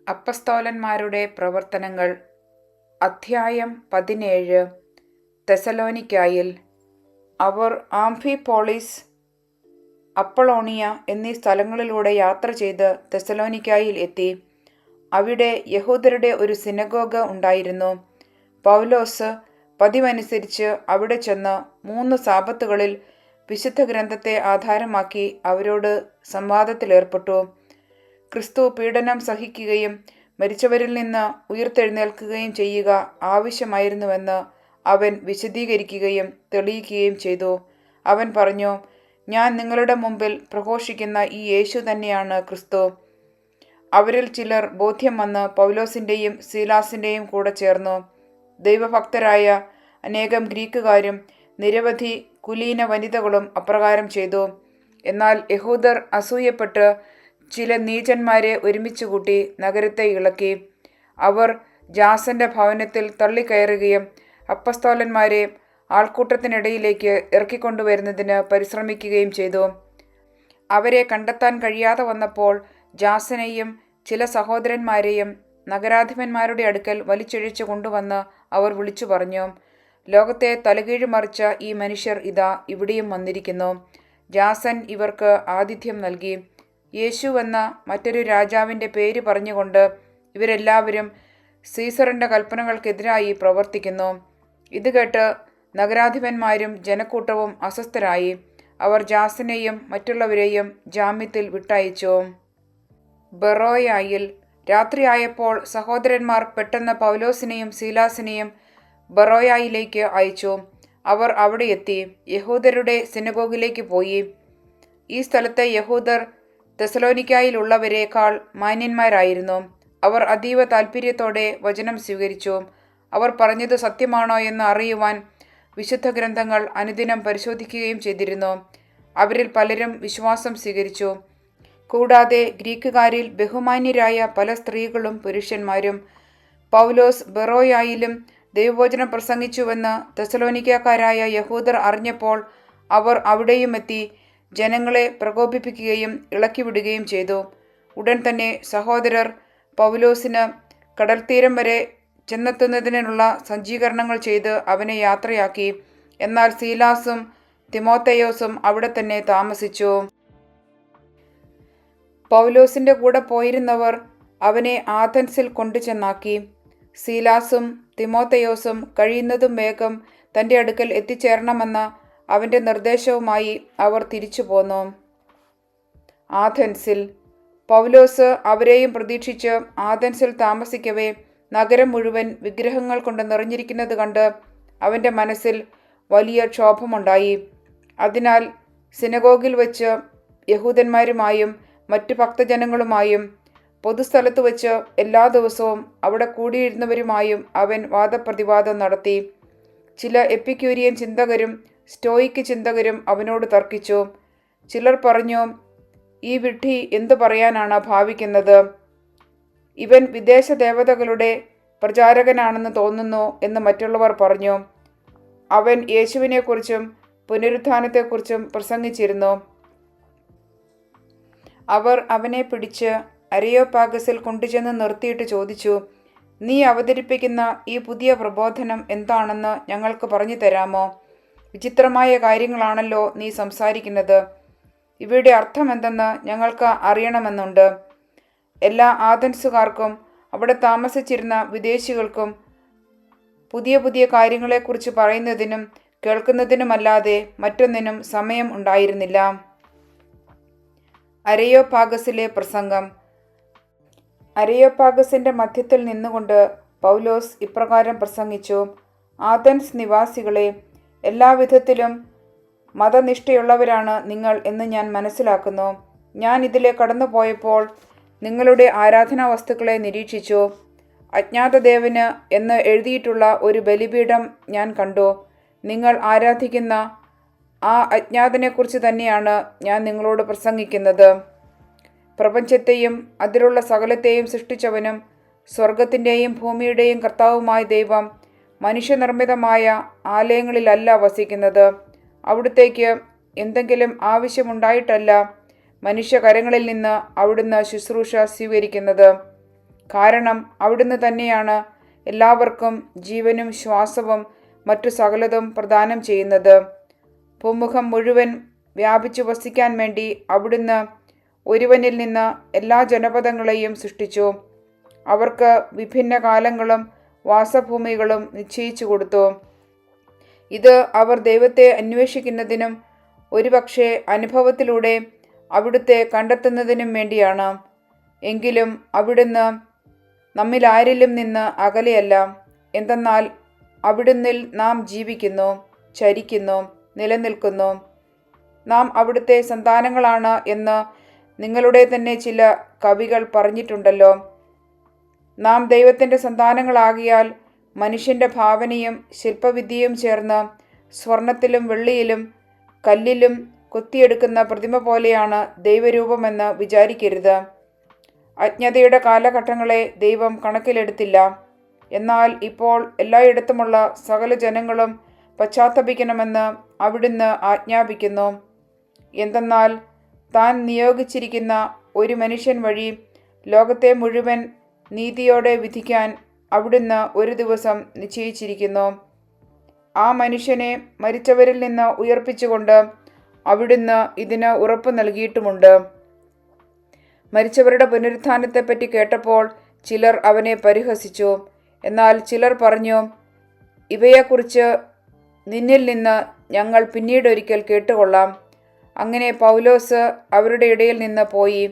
അപ്പസ്തോലന്മാരുടെ പ്രവർത്തനങ്ങൾ അധ്യായം 17. തെസലോനിക്കായിൽ. അവർ ആംഫിപോളിസ്, അപ്പളോണിയ എന്നീ സ്ഥലങ്ങളിലൂടെ യാത്ര ചെയ്ത് തെസലോനിക്കായിൽ എത്തി. അവിടെ യഹൂദരുടെ ഒരു സിനഗോഗ ഉണ്ടായിരുന്നു. പൗലോസ് പതിവനുസരിച്ച് അവിടെ ചെന്ന് 3 സാബത്തുകളിൽ വിശുദ്ധ ഗ്രന്ഥത്തെ ആധാരമാക്കി അവരോട് സംവാദത്തിലേർപ്പെട്ടു. ക്രിസ്തു പീഡനം സഹിക്കുകയും മരിച്ചവരിൽ നിന്ന് ഉയിർത്തെഴുന്നേൽക്കുകയും ചെയ്യുക ആവശ്യമായിരുന്നുവെന്ന് അവൻ വിശദീകരിക്കുകയും തെളിയിക്കുകയും ചെയ്തു. അവൻ പറഞ്ഞു, ഞാൻ നിങ്ങളുടെ മുമ്പിൽ പ്രഘോഷിക്കുന്ന ഈ യേശു തന്നെയാണ് ക്രിസ്തു. അവരിൽ ചിലർ ബോധ്യം വന്ന് പൗലോസിൻ്റെയും സീലാസിൻ്റെയും കൂടെ ചേർന്നു. ദൈവഭക്തരായ അനേകം ഗ്രീക്കുകാരും നിരവധി കുലീന വനിതകളും അപ്രകാരം ചെയ്തു. എന്നാൽ യഹൂദർ അസൂയപ്പെട്ട് ചില നീചന്മാരെ ഒരുമിച്ച് കൂട്ടി നഗരത്തെ ഇളക്കി. അവർ ജാസന്റെ ഭവനത്തിൽ തള്ളിക്കയറുകയും അപ്പസ്തോലന്മാരെ ആൾക്കൂട്ടത്തിനിടയിലേക്ക് ഇറക്കിക്കൊണ്ടുവരുന്നതിന് പരിശ്രമിക്കുകയും ചെയ്തു. അവരെ കണ്ടെത്താൻ കഴിയാതെ വന്നപ്പോൾ ജാസനെയും ചില സഹോദരന്മാരെയും നഗരാധിപന്മാരുടെ അടുക്കൽ വലിച്ചിഴച്ചു കൊണ്ടുവന്ന് അവർ വിളിച്ചു പറഞ്ഞു, ലോകത്തെ തലകീഴ് മറിച്ച ഈ മനുഷ്യർ ഇതാ ഇവിടെയും വന്നിരിക്കുന്നു. ജാസൻ ഇവർക്ക് ആതിഥ്യം നൽകി. യേശു എന്ന മറ്റൊരു രാജാവിൻ്റെ പേര് പറഞ്ഞുകൊണ്ട് ഇവരെല്ലാവരും സീസറിൻ്റെ കൽപ്പനകൾക്കെതിരായി പ്രവർത്തിക്കുന്നു. ഇത് കേട്ട് നഗരാധിപന്മാരും ജനക്കൂട്ടവും അസ്വസ്ഥരായി. അവർ ജാസനെയും മറ്റുള്ളവരെയും ജാമ്യത്തിൽ വിട്ടയച്ചു. ബെറോയായിൽ. രാത്രിയായപ്പോൾ സഹോദരന്മാർ പെട്ടെന്ന് പൗലോസിനെയും സീലാസിനെയും ബെറോയായിലേക്ക് അയച്ചു. അവർ അവിടെ എത്തി യഹൂദരുടെ സിനഗോഗിലേക്ക് പോയി. ഈ സ്ഥലത്തെ യഹൂദർ തെസലോനിക്കായിലുള്ളവരേക്കാൾ മാന്യന്മാരായിരുന്നു. അവർ അതീവ താൽപ്പര്യത്തോടെ വചനം സ്വീകരിച്ചു. അവർ പറഞ്ഞത് സത്യമാണോ എന്ന് അറിയുവാൻ വിശുദ്ധ ഗ്രന്ഥങ്ങൾ അനുദിനം പരിശോധിക്കുകയും ചെയ്തിരുന്നു. അവരിൽ പലരും വിശ്വാസം സ്വീകരിച്ചു. കൂടാതെ ഗ്രീക്കുകാരിൽ ബഹുമാന്യരായ പല സ്ത്രീകളും പുരുഷന്മാരും. പൗലോസ് ബെറോയായിലും ദൈവവചനം പ്രസംഗിച്ചുവെന്ന് തെസലോനിക്കാരായ യഹൂദർ അറിഞ്ഞപ്പോൾ അവർ അവിടെയും എത്തി ജനങ്ങളെ പ്രകോപിപ്പിക്കുകയും ഇളക്കിവിടുകയും ചെയ്തു. ഉടൻ തന്നെ സഹോദരർ പൗലോസിന് കടൽത്തീരം വരെ ചെന്നെത്തുന്നതിനുള്ള സജ്ജീകരണങ്ങൾ ചെയ്ത് അവനെ യാത്രയാക്കി. എന്നാൽ സീലാസും തിമോഥെയോസും അവിടെ തന്നെ താമസിച്ചു. പൗലോസിൻ്റെ കൂടെ പോയിരുന്നവർ അവനെ ആഥൻസിൽ കൊണ്ടുചെന്നാക്കി. സീലാസും തിമോഥെയോസും കഴിയുന്നതും വേഗം തൻ്റെ അടുക്കൽ എത്തിച്ചേരണമെന്ന അവൻ്റെ നിർദ്ദേശവുമായി അവർ തിരിച്ചു പോന്നു. ആഥൻസിൽ. പൗലോസ് അവരെയും പ്രതീക്ഷിച്ച് ആഥൻസിൽ താമസിക്കവേ നഗരം മുഴുവൻ വിഗ്രഹങ്ങൾ കൊണ്ട് നിറഞ്ഞിരിക്കുന്നത് കണ്ട് അവൻ്റെ മനസ്സിൽ വലിയ ക്ഷോഭമുണ്ടായി. അതിനാൽ സിനഗോഗിൽ വച്ച് യഹൂദന്മാരുമായും മറ്റു ഭക്തജനങ്ങളുമായും പൊതുസ്ഥലത്ത് വച്ച് എല്ലാ ദിവസവും അവിടെ കൂടിയിരുന്നവരുമായും അവൻ വാദപ്രതിവാദം നടത്തി. ചില എപ്പിക്യൂരിയൻ ചിന്തകരും സ്റ്റോയിക്ക് ചിന്തകരും അവനോട് തർക്കിച്ചു. ചിലർ പറഞ്ഞു, ഈ വിഡ്ഢി എന്തു പറയാനാണ് ഭാവിക്കുന്നത്? ഇവൻ വിദേശ ദേവതകളുടെ പ്രചാരകനാണെന്ന് തോന്നുന്നു എന്ന് മറ്റുള്ളവർ പറഞ്ഞു. അവൻ യേശുവിനെക്കുറിച്ചും പുനരുത്ഥാനത്തെക്കുറിച്ചും പ്രസംഗിച്ചിരുന്നു. അവർ അവനെ പിടിച്ച് അരയോപാഗസിൽ കൊണ്ടുചെന്ന് നിർത്തിയിട്ട് ചോദിച്ചു, നീ അവതരിപ്പിക്കുന്ന ഈ പുതിയ പ്രബോധനം എന്താണെന്ന് ഞങ്ങൾക്ക് പറഞ്ഞു തരാമോ? വിചിത്രമായ കാര്യങ്ങളാണല്ലോ നീ സംസാരിക്കുന്നത്. ഇവയുടെ അർത്ഥം എന്തെന്ന് ഞങ്ങൾക്ക് അറിയണമെന്നുണ്ട്. എല്ലാ ആഥൻസുകാർക്കും അവിടെ താമസിച്ചിരുന്ന വിദേശികൾക്കും പുതിയ പുതിയ കാര്യങ്ങളെക്കുറിച്ച് പറയുന്നതിനും കേൾക്കുന്നതിനുമല്ലാതെ മറ്റൊന്നിനും സമയം ഉണ്ടായിരുന്നില്ല. അരയോപാഗസിലെ പ്രസംഗം. അരയോപാഗസിൻ്റെ മധ്യത്തിൽ നിന്നുകൊണ്ട് പൗലോസ് ഇപ്രകാരം പ്രസംഗിച്ചു, ആഥൻസ് നിവാസികളെ, എല്ലാവിധത്തിലും മതനിഷ്ഠയുള്ളവരാണ് നിങ്ങൾ എന്ന് ഞാൻ മനസ്സിലാക്കുന്നു. ഞാൻ ഇതിലെ കടന്നു പോയപ്പോൾ നിങ്ങളുടെ ആരാധനാ വസ്തുക്കളെ നിരീക്ഷിച്ചു. അജ്ഞാതദേവന് എന്ന് എഴുതിയിട്ടുള്ള ഒരു ബലിപീഠം ഞാൻ കണ്ടു. നിങ്ങൾ ആരാധിക്കുന്ന ആ അജ്ഞാതനെക്കുറിച്ച് തന്നെയാണ് ഞാൻ നിങ്ങളോട് പ്രസംഗിക്കുന്നത്. പ്രപഞ്ചത്തെയും അതിലുള്ള സകലത്തെയും സൃഷ്ടിച്ചവനും സ്വർഗത്തിൻ്റെയും ഭൂമിയുടെയും കർത്താവുമായ ദൈവം മനുഷ്യനിർമ്മിതമായ ആലയങ്ങളിലല്ല വസിക്കുന്നത്. അവിടുത്തേക്ക് എന്തെങ്കിലും ആവശ്യമുണ്ടായിട്ടല്ല മനുഷ്യകരങ്ങളിൽ നിന്ന് അവിടുന്ന് ശുശ്രൂഷ സ്വീകരിക്കുന്നത്. കാരണം അവിടുന്ന് തന്നെയാണ് എല്ലാവർക്കും ജീവനും ശ്വാസവും മറ്റു സകലതും പ്രദാനം ചെയ്യുന്നത്. ഭൂമുഖം മുഴുവൻ വ്യാപിച്ചു വസിക്കാൻ വേണ്ടി അവിടുന്ന് ഒരുവനിൽ നിന്ന് എല്ലാ ജനപദങ്ങളെയും സൃഷ്ടിച്ചു. അവർക്ക് വിഭിന്ന കാലങ്ങളും വാസഭൂമികളും നിശ്ചയിച്ചു കൊടുത്തു. ഇത് അവർ ദൈവത്തെ അന്വേഷിക്കുന്നതിനും ഒരുപക്ഷെ അനുഭവത്തിലൂടെ അവിടുത്തെ കണ്ടെത്തുന്നതിനും വേണ്ടിയാണ്. എങ്കിലും അവിടുന്ന് നമ്മിലാരിലും നിന്ന് അകലെയല്ല. എന്തെന്നാൽ അവിടുന്നിൽ നാം ജീവിക്കുന്നു, ചരിക്കുന്നു, നിലനിൽക്കുന്നു. നാം അവിടുത്തെ സന്താനങ്ങളാണ് എന്ന് നിങ്ങളുടെ തന്നെ ചില കവികൾ പറഞ്ഞിട്ടുണ്ടല്ലോ. നാം ദൈവത്തിൻ്റെ സന്താനങ്ങളാകിയാൽ മനുഷ്യൻ്റെ ഭാവനയും ശില്പവിദ്യയും ചേർന്ന് സ്വർണത്തിലും വെള്ളിയിലും കല്ലിലും കൊത്തിയെടുക്കുന്ന പ്രതിമ പോലെയാണ് ദൈവരൂപമെന്ന് വിചാരിക്കരുത്. അജ്ഞതയുടെ കാലഘട്ടങ്ങളെ ദൈവം കണക്കിലെടുത്തില്ല. എന്നാൽ ഇപ്പോൾ എല്ലായിടത്തുമുള്ള സകല ജനങ്ങളും പശ്ചാത്തപിക്കണമെന്ന് അവിടുന്ന് ആജ്ഞാപിക്കുന്നു. എന്തെന്നാൽ താൻ നിയോഗിച്ചിരിക്കുന്ന ഒരു മനുഷ്യൻ വഴി ലോകത്തെ മുഴുവൻ നീതിയോടെ വിധിക്കാൻ അവിടുന്ന് ഒരു ദിവസം നിശ്ചയിച്ചിരിക്കുന്നു. ആ മനുഷ്യനെ മരിച്ചവരിൽ നിന്ന് ഉയർപ്പിച്ചുകൊണ്ട് അവിടുന്ന് ഇതിന് ഉറപ്പ് നൽകിയിട്ടുമുണ്ട്. മരിച്ചവരുടെ പുനരുത്ഥാനത്തെപ്പറ്റി കേട്ടപ്പോൾ ചിലർ അവനെ പരിഹസിച്ചു. എന്നാൽ ചിലർ പറഞ്ഞു, ഇവയെക്കുറിച്ച് നിന്നിൽ നിന്ന് ഞങ്ങൾ പിന്നീടൊരിക്കൽ കേട്ടുകൊള്ളാം. അങ്ങനെ പൗലോസ് അവരുടെ ഇടയിൽ നിന്ന് പോയി.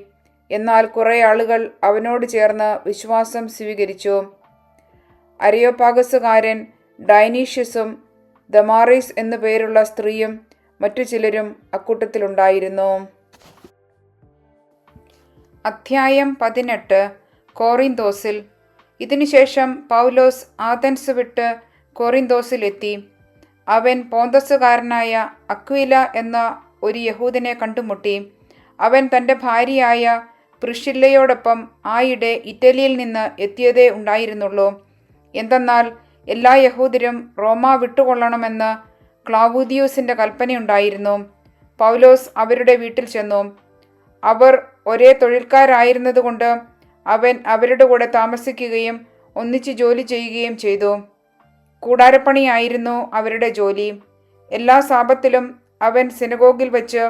എന്നാൽ കുറേ ആളുകൾ അവനോട് ചേർന്ന് വിശ്വാസം സ്വീകരിച്ചു. അരിയോപാഗസുകാരൻ ഡൈനീഷ്യസും ദമാറിസ് എന്നു പേരുള്ള സ്ത്രീയും മറ്റു ചിലരും അക്കൂട്ടത്തിലുണ്ടായിരുന്നു. അധ്യായം 18. കോറിന്തോസിൽ. ഇതിനുശേഷം പൗലോസ് ആഥൻസ് വിട്ട് കോറിന്തോസിലെത്തി. അവൻ പോന്തസുകാരനായ അക്വില എന്ന ഒരു യഹൂദനെ കണ്ടുമുട്ടി. അവൻ തൻ്റെ ഭാര്യയായ പ്രിസ്കില്ലയോടൊപ്പം ആയിടെ ഇറ്റലിയിൽ നിന്ന് എത്തിയതേ ഉണ്ടായിരുന്നുള്ളൂ. എന്തെന്നാൽ എല്ലാ യഹൂദരും റോമ വിട്ടുകൊള്ളണമെന്ന് ക്ലാവുദിയൂസിൻ്റെ കൽപ്പനയുണ്ടായിരുന്നു. പൗലോസ് അവരുടെ വീട്ടിൽ ചെന്നു. അവർ ഒരേ തൊഴിൽക്കാരായിരുന്നതുകൊണ്ട് അവൻ അവരുടെ കൂടെ താമസിക്കുകയും ഒന്നിച്ച് ജോലി ചെയ്യുകയും ചെയ്തു. കൂടാരപ്പണിയായിരുന്നു അവരുടെ ജോലി. എല്ലാ സാബത്തിലും അവൻ സിനഗോഗിൽ വച്ച്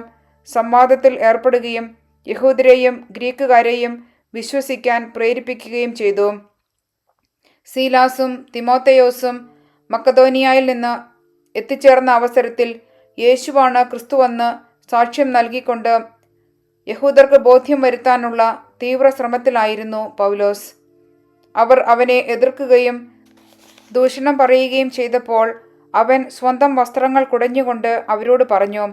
സംവാദത്തിൽ ഏർപ്പെടുകയും യഹൂദരെയും ഗ്രീക്കുകാരെയും വിശ്വസിക്കാൻ പ്രേരിപ്പിക്കുകയും ചെയ്തു. സീലാസും തിമോത്തയോസും മക്കദോനിയയിൽ നിന്ന് എത്തിച്ചേർന്ന അവസരത്തിൽ യേശുവാണ് ക്രിസ്തുവെന്ന് സാക്ഷ്യം നൽകിക്കൊണ്ട് യഹൂദർക്ക് ബോധ്യം വരുത്താനുള്ള തീവ്ര ശ്രമത്തിലായിരുന്നു പൗലോസ്. അവർ അവനെ എതിർക്കുകയും ദൂഷണം പറയുകയും ചെയ്തപ്പോൾ അവൻ സ്വന്തം വസ്ത്രങ്ങൾ കുടഞ്ഞുകൊണ്ട് അവരോട് പറഞ്ഞു,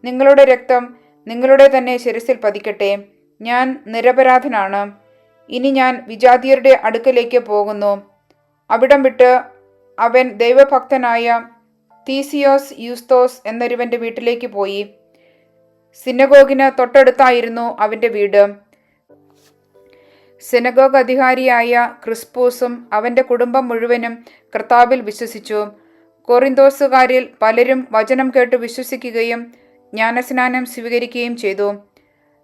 നിങ്ങളുടെ രക്തം നിങ്ങളുടെ തന്നെ ശിരസിൽ പതിക്കട്ടെ. ഞാൻ നിരപരാധനാണ്. ഇനി ഞാൻ വിജാതിയരുടെ അടുക്കലേക്ക് പോകുന്നു. അവിടം വിട്ട് അവൻ ദൈവഭക്തനായ തീസിയോസ് യൂസ്തോസ് എന്നൊരുവൻ്റെ വീട്ടിലേക്ക് പോയി. സിനഗോഗിന് തൊട്ടടുത്തായിരുന്നു അവൻ്റെ വീട്. സിനഗോഗ് അധികാരിയായ ക്രിസ്പൂസും അവൻ്റെ കുടുംബം മുഴുവനും കർത്താവിൽ വിശ്വസിച്ചു. കൊറിന്തോസുകാരിൽ പലരും വചനം കേട്ട് വിശ്വസിക്കുകയും ജ്ഞാനസ്നാനം സ്വീകരിക്കുകയും ചെയ്തു.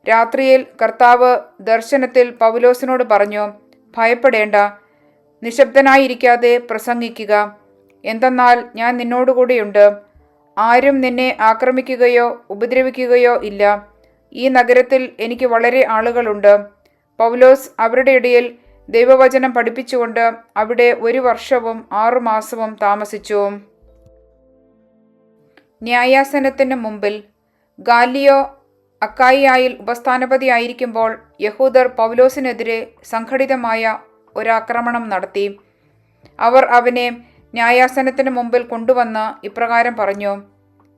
രാത്രിയിൽ കർത്താവ് ദർശനത്തിൽ പൗലോസിനോട് പറഞ്ഞു, ഭയപ്പെടേണ്ട, നിശബ്ദനായിരിക്കാതെ പ്രസംഗിക്കുക. എന്തെന്നാൽ ഞാൻ നിന്നോടുകൂടിയുണ്ട്. ആരും നിന്നെ ആക്രമിക്കുകയോ ഉപദ്രവിക്കുകയോ ഇല്ല. ഈ നഗരത്തിൽ എനിക്ക് വളരെ ആളുകളുണ്ട്. പൗലോസ് അവരുടെ ഇടയിൽ ദൈവവചനം പഠിപ്പിച്ചുകൊണ്ട് അവിടെ 1 വർഷവും 6 മാസവും താമസിച്ചു. ന്യായാസനത്തിന് മുമ്പിൽ. ഗാലിയോ അക്കായിയായിൽ ഉപസ്ഥാനപതിയായിരിക്കുമ്പോൾ യഹൂദർ പൗലോസിനെതിരെ സംഘടിതമായ ഒരാക്രമണം നടത്തി. അവർ അവനെ ന്യായാസനത്തിന് മുമ്പിൽ കൊണ്ടുവന്ന് ഇപ്രകാരം പറഞ്ഞു,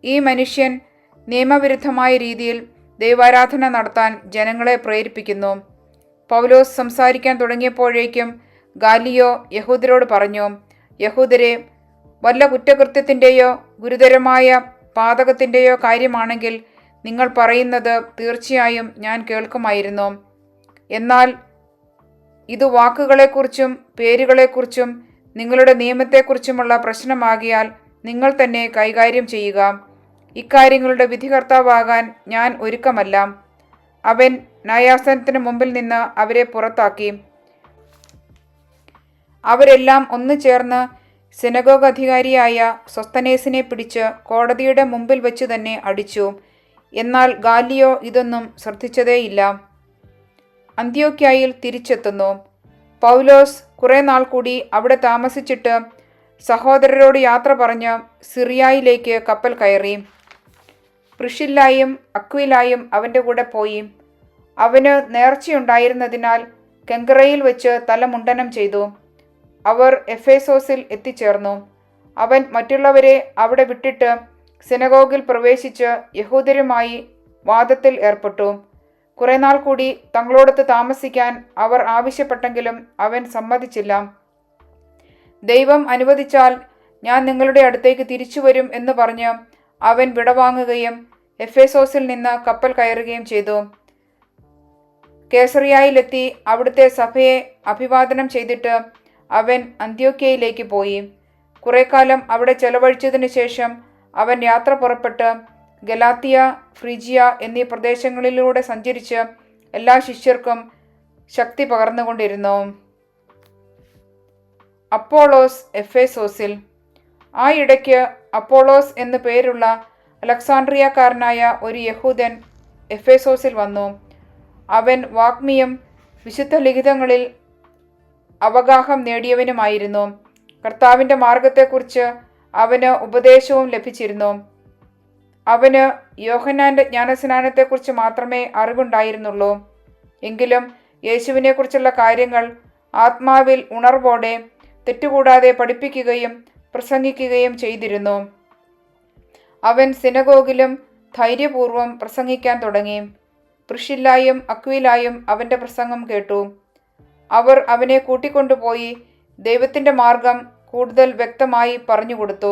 ഈ മനുഷ്യൻ നിയമവിരുദ്ധമായ രീതിയിൽ ദൈവാരാധന നടത്താൻ ജനങ്ങളെ പ്രേരിപ്പിക്കുന്നു. പൗലോസ് സംസാരിക്കാൻ തുടങ്ങിയപ്പോഴേക്കും ഗാലിയോ യഹൂദരോട് പറഞ്ഞു, യഹൂദരെ, വല്ല കുറ്റകൃത്യത്തിൻ്റെയോ ഗുരുതരമായ പാതകത്തിൻ്റെയോ കാര്യമാണെങ്കിൽ നിങ്ങൾ പറയുന്നത് തീർച്ചയായും ഞാൻ കേൾക്കുമായിരുന്നു. എന്നാൽ ഇത് വാക്കുകളെക്കുറിച്ചും പേരുകളെക്കുറിച്ചും നിങ്ങളുടെ നിയമത്തെക്കുറിച്ചുമുള്ള പ്രശ്നമാകിയാൽ നിങ്ങൾ തന്നെ കൈകാര്യം ചെയ്യുക. ഇക്കാര്യങ്ങളുടെ വിധികർത്താവാകാൻ ഞാൻ ഒരുക്കമല്ല. അവൻ ന്യായാസനത്തിന് മുമ്പിൽ നിന്ന് അവരെ പുറത്താക്കി. അവരെല്ലാം ഒന്നു ചേർന്ന് സിനഗോഗ് അധികാരിയായ സൊസ്തനേസിനെ പിടിച്ച് കോടതിയുടെ മുമ്പിൽ വെച്ച് തന്നെ അടിച്ചു. എന്നാൽ ഗാലിയോ ഇതൊന്നും ശ്രദ്ധിച്ചതേയില്ല. അന്ത്യോക്യായിൽ തിരിച്ചെത്തുന്നു. പൗലോസ് കുറെ നാൾ കൂടി അവിടെ താമസിച്ചിട്ട് സഹോദരരോട് യാത്ര പറഞ്ഞ് സിറിയായിലേക്ക് കപ്പൽ കയറി. പ്രിഷില്ലായും അക്വിലായും അവൻ്റെ കൂടെ പോയി. അവന് നേർച്ചയുണ്ടായിരുന്നതിനാൽ കെങ്കറയിൽ വെച്ച് തല മുണ്ഡനം ചെയ്തു. അവർ എഫേസോസിൽ എത്തിച്ചേർന്നു. അവൻ മറ്റുള്ളവരെ അവിടെ വിട്ടിട്ട് സിനഗോഗിൽ പ്രവേശിച്ച് യഹൂദരുമായി വാദത്തിൽ ഏർപ്പെട്ടു. കുറെ നാൾ കൂടി തങ്ങളോടൊത്ത് താമസിക്കാൻ അവർ ആവശ്യപ്പെട്ടെങ്കിലും അവൻ സമ്മതിച്ചില്ല. ദൈവം അനുവദിച്ചാൽ ഞാൻ നിങ്ങളുടെ അടുത്തേക്ക് തിരിച്ചു വരും എന്ന് പറഞ്ഞ് അവൻ വിടവാങ്ങുകയും എഫേസോസിൽ നിന്ന് കപ്പൽ കയറുകയും ചെയ്തു. കേസറിയായിലെത്തി അവിടുത്തെ സഭയെ അഭിവാദനം ചെയ്തിട്ട് അവൻ അന്ത്യോക്യയിലേക്ക് പോയി. കുറെ കാലം അവിടെ ചെലവഴിച്ചതിനു ശേഷം അവൻ യാത്ര പുറപ്പെട്ട് ഗലാത്തിയ, ഫ്രിജിയ എന്നീ പ്രദേശങ്ങളിലൂടെ സഞ്ചരിച്ച് എല്ലാ ശിഷ്യർക്കും ശക്തി പകർന്നുകൊണ്ടിരുന്നു. അപ്പോളോസ് എഫേസോസിൽ. ആ ഇടയ്ക്ക് അപ്പോളോസ് എന്നു പേരുള്ള അലക്സാണ്ട്രിയക്കാരനായ ഒരു യഹൂദൻ എഫേസോസിൽ വന്നു. അവൻ വാഗ്മിയും വിശുദ്ധ ലിഖിതങ്ങളിൽ അവഗാഹം നേടിയവനുമായിരുന്നു. കർത്താവിൻ്റെ മാർഗത്തെക്കുറിച്ച് അവന് ഉപദേശവും ലഭിച്ചിരുന്നു. അവന് യോഹന്നാൻ്റെ ജ്ഞാനസ്നാനത്തെക്കുറിച്ച് മാത്രമേ അറിവുണ്ടായിരുന്നുള്ളൂ. എങ്കിലും യേശുവിനെക്കുറിച്ചുള്ള കാര്യങ്ങൾ ആത്മാവിൽ ഉണർവോടെ തെറ്റുകൂടാതെ പഠിപ്പിക്കുകയും പ്രസംഗിക്കുകയും ചെയ്തിരുന്നു. അവൻ സിനഗോഗിലും ധൈര്യപൂർവ്വം പ്രസംഗിക്കാൻ തുടങ്ങി. പ്രിഷില്ലായും അക്വിലായും അവൻ്റെ പ്രസംഗം കേട്ടു. അവർ അവനെ കൂട്ടിക്കൊണ്ടുപോയി ദൈവത്തിൻ്റെ മാർഗം കൂടുതൽ വ്യക്തമായി പറഞ്ഞുകൊടുത്തു.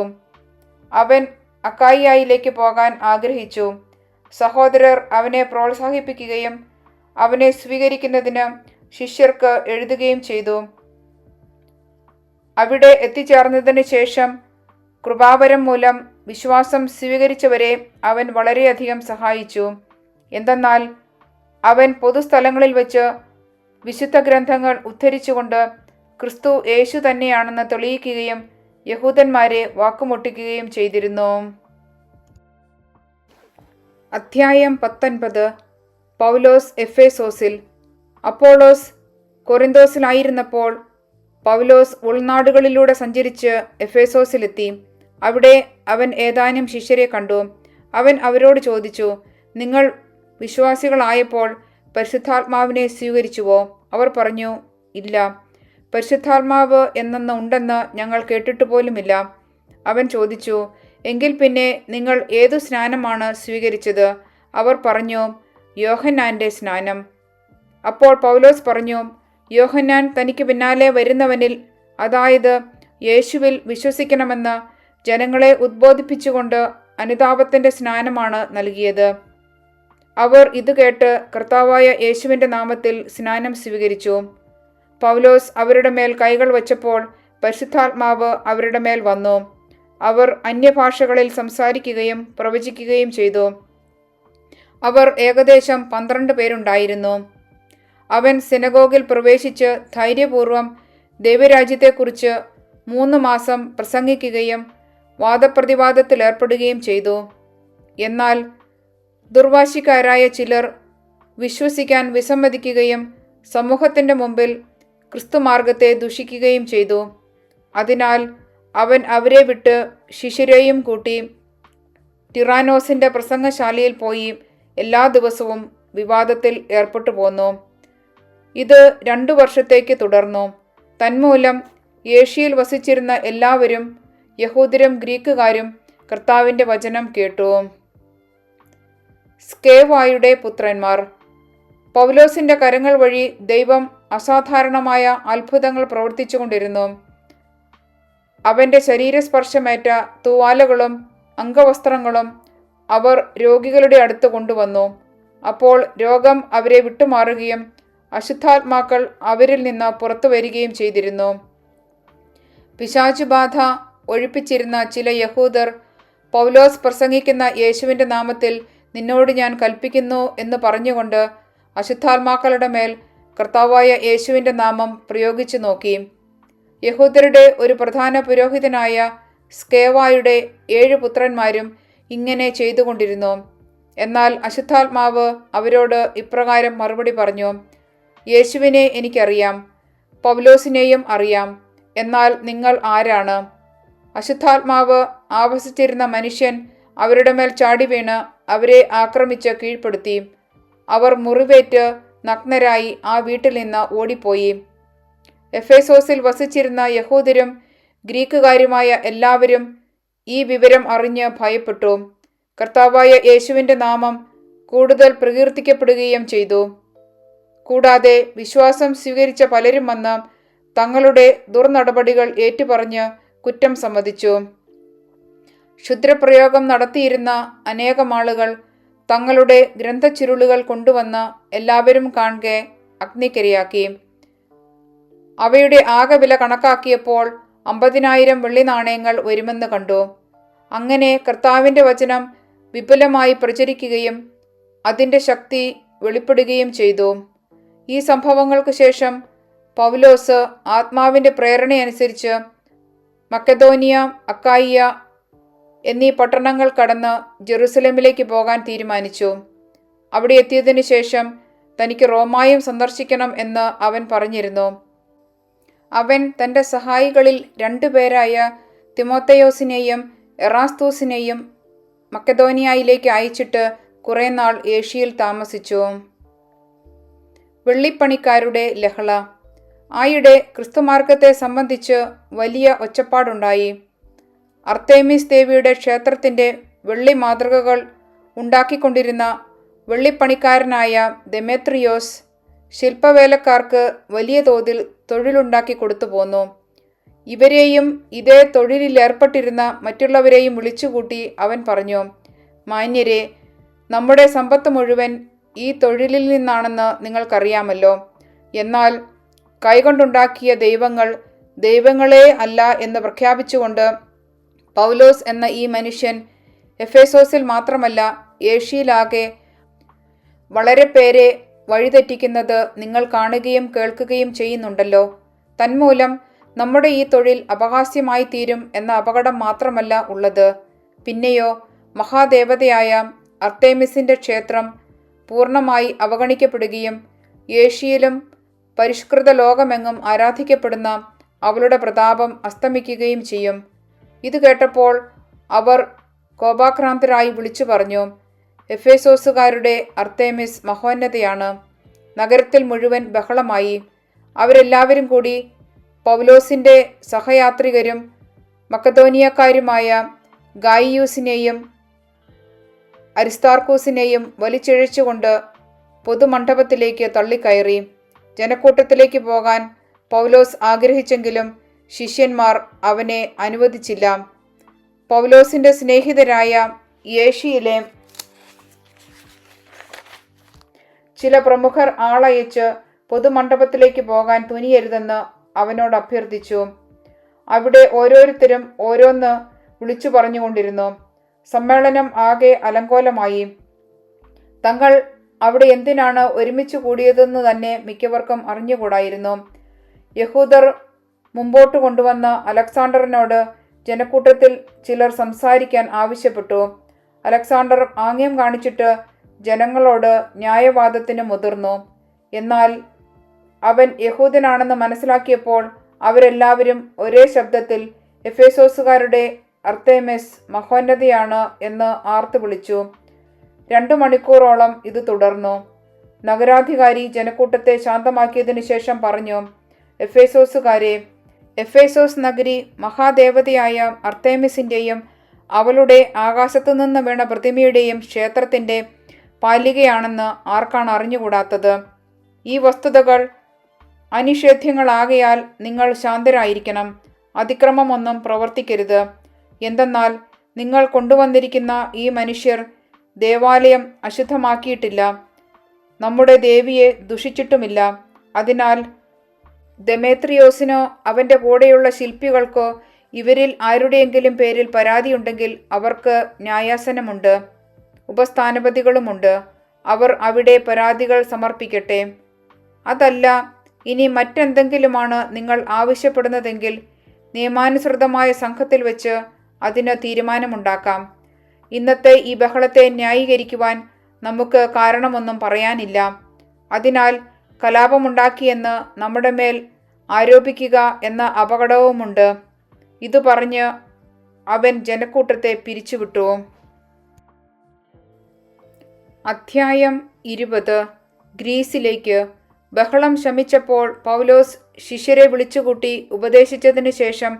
അവൻ അക്കായിയായിലേക്ക് പോകാൻ ആഗ്രഹിച്ചു. സഹോദരർ അവനെ പ്രോത്സാഹിപ്പിക്കുകയും അവനെ സ്വീകരിക്കുന്നതിന് ശിഷ്യർക്ക് എഴുതുകയും ചെയ്തു. അവിടെ എത്തിച്ചേർന്നതിന് ശേഷം കൃപാവരം മൂലം വിശ്വാസം സ്വീകരിച്ചവരെ അവൻ വളരെയധികം സഹായിച്ചു. എന്തെന്നാൽ അവൻ പൊതുസ്ഥലങ്ങളിൽ വെച്ച് വിശുദ്ധ ഗ്രന്ഥങ്ങൾ ഉദ്ധരിച്ചുകൊണ്ട് ക്രിസ്തു യേശു തന്നെയാണെന്ന് തെളിയിക്കുകയും യഹൂദന്മാരെ വാക്കുമുട്ടിക്കുകയും ചെയ്തിരുന്നു. അധ്യായം 19. പൗലോസ് എഫേസോസിൽ. അപ്പോളോസ് കൊറിന്തോസിലായിരുന്നപ്പോൾ പൗലോസ് ഉൾനാടുകളിലൂടെ സഞ്ചരിച്ച് എഫേസോസിലെത്തി. അവിടെ അവൻ ഏതാനും ശിഷ്യരെ കണ്ടു. അവൻ അവരോട് ചോദിച്ചു, നിങ്ങൾ വിശ്വാസികളായപ്പോൾ പരിശുദ്ധാത്മാവിനെ സ്വീകരിച്ചുവോ? അവർ പറഞ്ഞു, ഇല്ല. പരിശുദ്ധാത്മാവ് എന്നൊന്ന് ഉണ്ടെന്ന് ഞങ്ങൾ കേട്ടിട്ട് പോലുമില്ല. അവൻ ചോദിച്ചു, എങ്കിൽ പിന്നെ നിങ്ങൾ ഏതു സ്നാനമാണ് സ്വീകരിച്ചത്? അവർ പറഞ്ഞു, യോഹന്നാൻ്റെ സ്നാനം. അപ്പോൾ പൗലോസ് പറഞ്ഞു, യോഹന്നാൻ തനിക്ക് പിന്നാലെ വരുന്നവനിൽ, അതായത് യേശുവിൽ വിശ്വസിക്കണമെന്ന് ജനങ്ങളെ ഉദ്ബോധിപ്പിച്ചുകൊണ്ട് അനുതാപത്തിൻ്റെ സ്നാനമാണ് നൽകിയത്. അവർ ഇത് കേട്ട് കർത്താവായ യേശുവിൻ്റെ നാമത്തിൽ സ്നാനം സ്വീകരിച്ചു. പൗലോസ് അവരുടെ മേൽ കൈകൾ വച്ചപ്പോൾ പരിശുദ്ധാത്മാവ് അവരുടെ മേൽ വന്നു. അവർ അന്യഭാഷകളിൽ സംസാരിക്കുകയും പ്രവചിക്കുകയും ചെയ്തു. അവർ ഏകദേശം 12 പേരുണ്ടായിരുന്നു. അവൻ സിനഗോഗിൽ പ്രവേശിച്ച് ധൈര്യപൂർവ്വം ദൈവരാജ്യത്തെക്കുറിച്ച് 3 മാസം പ്രസംഗിക്കുകയും വാദപ്രതിവാദത്തിലേർപ്പെടുകയും ചെയ്തു. എന്നാൽ ദുർവാശിക്കാരായ ചിലർ വിശ്വസിക്കാൻ വിസമ്മതിക്കുകയും സമൂഹത്തിൻ്റെ മുമ്പിൽ ക്രിസ്തുമാർഗത്തെ ദുഷിക്കുകയും ചെയ്തു. അതിനാൽ അവൻ അവരെ വിട്ട് ശിഷ്യരെയും കൂട്ടി ടിറാനോസിൻ്റെ പ്രസംഗശാലയിൽ പോയി എല്ലാ ദിവസവും വിവാദത്തിൽ ഏർപ്പെട്ടു പോന്നു. ഇത് 2 വർഷത്തേക്ക് തുടർന്നു. തന്മൂലം ഏഷ്യയിൽ വസിച്ചിരുന്ന എല്ലാവരും, യഹൂദരും ഗ്രീക്കുകാരും, കർത്താവിൻ്റെ വചനം കേട്ടു. സ്കേവായുടെ പുത്രന്മാർ. പൗലോസിൻ്റെ കരങ്ങൾ വഴി ദൈവം അസാധാരണമായ അത്ഭുതങ്ങൾ പ്രവർത്തിച്ചുകൊണ്ടിരുന്നു. അവൻ്റെ ശരീരസ്പർശമേറ്റ തൂവാലകളും അംഗവസ്ത്രങ്ങളും അവർ രോഗികളുടെ അടുത്ത് കൊണ്ടുവന്നു. അപ്പോൾ രോഗം അവരെ വിട്ടുമാറുകയും അശുദ്ധാത്മാക്കൾ അവരിൽ നിന്ന് പുറത്തു വരികയും ചെയ്തിരുന്നു. പിശാചുബാധ ഒഴിപ്പിച്ചിരുന്ന ചില യഹൂദർ, പൗലോസ് പ്രസംഗിക്കുന്ന യേശുവിൻ്റെ നാമത്തിൽ നിന്നോട് ഞാൻ കൽപ്പിക്കുന്നു എന്ന് പറഞ്ഞുകൊണ്ട് അശുദ്ധാത്മാക്കളുടെ മേൽ കർത്താവായ യേശുവിൻ്റെ നാമം പ്രയോഗിച്ചു നോക്കി. യഹൂദരുടെ ഒരു പ്രധാന പുരോഹിതനായ സ്കേവായുടെ 7 പുത്രന്മാരും ഇങ്ങനെ ചെയ്തുകൊണ്ടിരുന്നു. എന്നാൽ അശുദ്ധാത്മാവ് അവരോട് ഇപ്രകാരം മറുപടി പറഞ്ഞു: യേശുവിനെ എനിക്കറിയാം, പൗലോസിനെയും അറിയാം. എന്നാൽ നിങ്ങൾ ആരാണ്? അശുദ്ധാത്മാവ് ആവസിച്ചിരുന്ന മനുഷ്യൻ അവരുടെ മേൽ ചാടി വീണ് അവരെ ആക്രമിച്ച് കീഴ്പ്പെടുത്തി. അവർ മുറിവേറ്റ് നഗ്നരായി ആ വീട്ടിൽ നിന്ന് ഓടിപ്പോയി. എഫേസോസിൽ വസിച്ചിരുന്ന യഹൂദരും ഗ്രീക്കുകാരുമായ എല്ലാവരും ഈ വിവരം അറിഞ്ഞ് ഭയപ്പെട്ടു. കർത്താവായ യേശുവിൻ്റെ നാമം കൂടുതൽ പ്രകീർത്തിക്കപ്പെടുകയും ചെയ്തു. കൂടാതെ വിശ്വാസം സ്വീകരിച്ച പലരും വന്ന് തങ്ങളുടെ ദുർനടപടികൾ ഏറ്റുപറഞ്ഞ് കുറ്റം സമ്മതിച്ചു. ക്ഷുദ്രപ്രയോഗം നടത്തിയിരുന്ന അനേകം ആളുകൾ തങ്ങളുടെ ഗ്രന്ഥച്ചുരുളുകൾ കൊണ്ടുവന്ന് എല്ലാവരും കാണെ അഗ്നിക്കിരയാക്കി. അവയുടെ ആകെ വില കണക്കാക്കിയപ്പോൾ 50,000 വെള്ളി നാണയങ്ങൾ വരുമെന്ന് കണ്ടു. അങ്ങനെ കർത്താവിൻ്റെ വചനം വിപുലമായി പ്രചരിക്കുകയും അതിൻ്റെ ശക്തി വെളിപ്പെടുകയും ചെയ്തു. ഈ സംഭവങ്ങൾക്ക് ശേഷം പൗലോസ് ആത്മാവിൻ്റെ പ്രേരണയനുസരിച്ച് മക്കെദോനിയ, അക്കായിയ എന്നീ പട്ടണങ്ങൾ കടന്ന് ജെറുസലേമിലേക്ക് പോകാൻ തീരുമാനിച്ചു. അവിടെ എത്തിയതിനു ശേഷം തനിക്ക് റോമായും സന്ദർശിക്കണം എന്ന് അവൻ പറഞ്ഞിരുന്നു. അവൻ തൻ്റെ സഹായികളിൽ 2 പേരായ തിമോത്തയോസിനെയും എറാസ്തൂസിനെയും മക്കെദോനിയയിലേക്ക് അയച്ചിട്ട് കുറേ നാൾ ഏഷ്യയിൽ താമസിച്ചു. വെള്ളിപ്പണിക്കാരുടെ ലഹള. ആയിടെ ക്രിസ്തുമാർഗത്തെ സംബന്ധിച്ച് വലിയ ഒച്ചപ്പാടുണ്ടായി. അർത്തേമിസ് ദേവിയുടെ ക്ഷേത്രത്തിൻ്റെ വെള്ളി മാതൃകകൾ ഉണ്ടാക്കിക്കൊണ്ടിരുന്ന വെള്ളിപ്പണിക്കാരനായ ദെമേത്രിയോസ് ശില്പവേലക്കാർക്ക് വലിയ തോതിൽ തൊഴിലുണ്ടാക്കി കൊടുത്തു പോന്നു. ഇവരെയും ഇതേ തൊഴിലിലേർപ്പെട്ടിരുന്ന മറ്റുള്ളവരെയും വിളിച്ചുകൂട്ടി അവൻ പറഞ്ഞു: മാന്യരെ, നമ്മുടെ സമ്പത്ത് മുഴുവൻ ഈ തൊഴിലിൽ നിന്നാണെന്ന് നിങ്ങൾക്കറിയാമല്ലോ. എന്നാൽ കൈകൊണ്ടുണ്ടാക്കിയ ദൈവങ്ങൾ ദൈവങ്ങളേ അല്ല എന്ന് പ്രഖ്യാപിച്ചുകൊണ്ട് പൗലോസ് എന്ന ഈ മനുഷ്യൻ എഫേസോസിൽ മാത്രമല്ല ഏഷ്യയിലാകെ വളരെ പേരെ വഴിതെറ്റിക്കുന്നത് നിങ്ങൾ കാണുകയും കേൾക്കുകയും ചെയ്യുന്നുണ്ടല്ലോ. തന്മൂലം നമ്മുടെ ഈ തൊഴിൽ അപഹാസ്യമായി തീരും എന്ന അപകടം മാത്രമല്ല ഉള്ളത്, പിന്നെയോ മഹാദേവതയായ അർത്തേമിസിൻ്റെ ക്ഷേത്രം പൂർണ്ണമായി അവഗണിക്കപ്പെടുകയും ഏഷ്യയിലും പരിഷ്കൃത ലോകമെങ്ങും ആരാധിക്കപ്പെടുന്ന അവളുടെ പ്രതാപം അസ്തമിക്കുകയും ചെയ്യും. ഇത് കേട്ടപ്പോൾ അവർ കോപാക്രാന്തരായി വിളിച്ചു പറഞ്ഞു: എഫേസോസുകാരുടെ അർത്തേമിസ് മഹോന്നതയാണ്. നഗരത്തിൽ മുഴുവൻ ബഹളമായി. അവരെല്ലാവരും കൂടി പൗലോസിൻ്റെ സഹയാത്രികരും മക്കദോനിയക്കാരുമായ ഗായിയൂസിനെയും അരിസ്താർക്കൂസിനെയും വലിച്ചിഴച്ചുകൊണ്ട് പൊതുമണ്ഡപത്തിലേക്ക് തള്ളിക്കയറി. ജനക്കൂട്ടത്തിലേക്ക് പോകാൻ പൗലോസ് ആഗ്രഹിച്ചെങ്കിലും ശിഷ്യന്മാർ അവനെ അനുവദിച്ചില്ല. പൗലോസിൻ്റെ സ്നേഹിതരായ ഏഷ്യയിലെ ചില പ്രമുഖർ ആളയച്ച് പൊതുമണ്ഡപത്തിലേക്ക് പോകാൻ തുനിയരുതെന്ന് അവനോട് അഭ്യർത്ഥിച്ചു. അവിടെ ഓരോരുത്തരും ഓരോന്ന് വിളിച്ചു പറഞ്ഞുകൊണ്ടിരുന്നു. സമ്മേളനം ആകെ അലങ്കോലമായി. തങ്ങൾ അവിടെ എന്തിനാണ് ഒരുമിച്ച് കൂടിയതെന്ന് തന്നെ മിക്കവർക്കും അറിഞ്ഞുകൂടായിരുന്നു. യഹൂദർ മുമ്പോട്ട് കൊണ്ടുവന്ന അലക്സാണ്ടറിനോട് ജനക്കൂട്ടത്തിൽ ചിലർ സംസാരിക്കാൻ ആവശ്യപ്പെട്ടു. അലക്സാണ്ടർ ആംഗ്യം കാണിച്ചിട്ട് ജനങ്ങളോട് ന്യായവാദത്തിന് മുതിർന്നു. എന്നാൽ അവൻ യഹൂദനാണെന്ന് മനസ്സിലാക്കിയപ്പോൾ അവരെല്ലാവരും ഒരേ ശബ്ദത്തിൽ എഫേസോസുകാരുടെ അർത്തേമിസ് മഹോന്നതയാണ് എന്ന് ആർത്തു വിളിച്ചു. 2 മണിക്കൂറോളം ഇത് തുടർന്നു. നഗരാധികാരി ജനക്കൂട്ടത്തെ ശാന്തമാക്കിയതിനു ശേഷം പറഞ്ഞു: എഫേസോസുകാരെ, എഫേസോസ് നഗരി മഹാദേവതയായ അർത്തേമിസിൻ്റെയും അവളുടെ ആകാശത്തുനിന്ന് വീണ പ്രതിമയുടെയും ക്ഷേത്രത്തിൻ്റെ പാലികയാണെന്ന് ആർക്കാണ് അറിഞ്ഞുകൂടാത്തത്? ഈ വസ്തുതകൾ അനിഷേധ്യങ്ങളാകയാൽ നിങ്ങൾ ശാന്തരായിരിക്കണം. അതിക്രമമൊന്നും പ്രവർത്തിക്കരുത്. എന്തെന്നാൽ നിങ്ങൾ കൊണ്ടുവന്നിരിക്കുന്ന ഈ മനുഷ്യർ ദേവാലയം അശുദ്ധമാക്കിയിട്ടില്ല, നമ്മുടെ ദേവിയെ ദുഷിച്ചിട്ടുമില്ല. അതിനാൽ ദെമേത്രിയോസിനോ അവൻ്റെ കൂടെയുള്ള ശില്പികൾക്കോ ഇവരിൽ ആരുടെയെങ്കിലും പേരിൽ പരാതിയുണ്ടെങ്കിൽ അവർക്ക് ന്യായാസനമുണ്ട്, ഉപസ്ഥാനപതികളുമുണ്ട്. അവർ അവിടെ പരാതികൾ സമർപ്പിക്കട്ടെ. അതല്ല, ഇനി മറ്റെന്തെങ്കിലുമാണ് നിങ്ങൾ ആവശ്യപ്പെടുന്നതെങ്കിൽ നിയമാനുസൃതമായ സംഘത്തിൽ വെച്ച് അതിന് തീരുമാനമുണ്ടാക്കാം. ഇന്നത്തെ ഈ ബഹളത്തെ ന്യായീകരിക്കുവാൻ നമുക്ക് കാരണമൊന്നും പറയാനില്ല. അതിനാൽ കലാപമുണ്ടാക്കിയെന്ന് നമ്മുടെ മേൽ ആരോപിക്കുക എന്ന അപകടവുമുണ്ട്. ഇതു പറഞ്ഞ് അവൻ ജനക്കൂട്ടത്തെ പിരിച്ചുവിട്ടു. അധ്യായം 20. ഗ്രീസിലേക്ക്. ബഹളം ശമിച്ചപ്പോൾ പൗലോസ് ശിഷ്യരെ വിളിച്ചുകൂട്ടി ഉപദേശിച്ചതിനു ശേഷം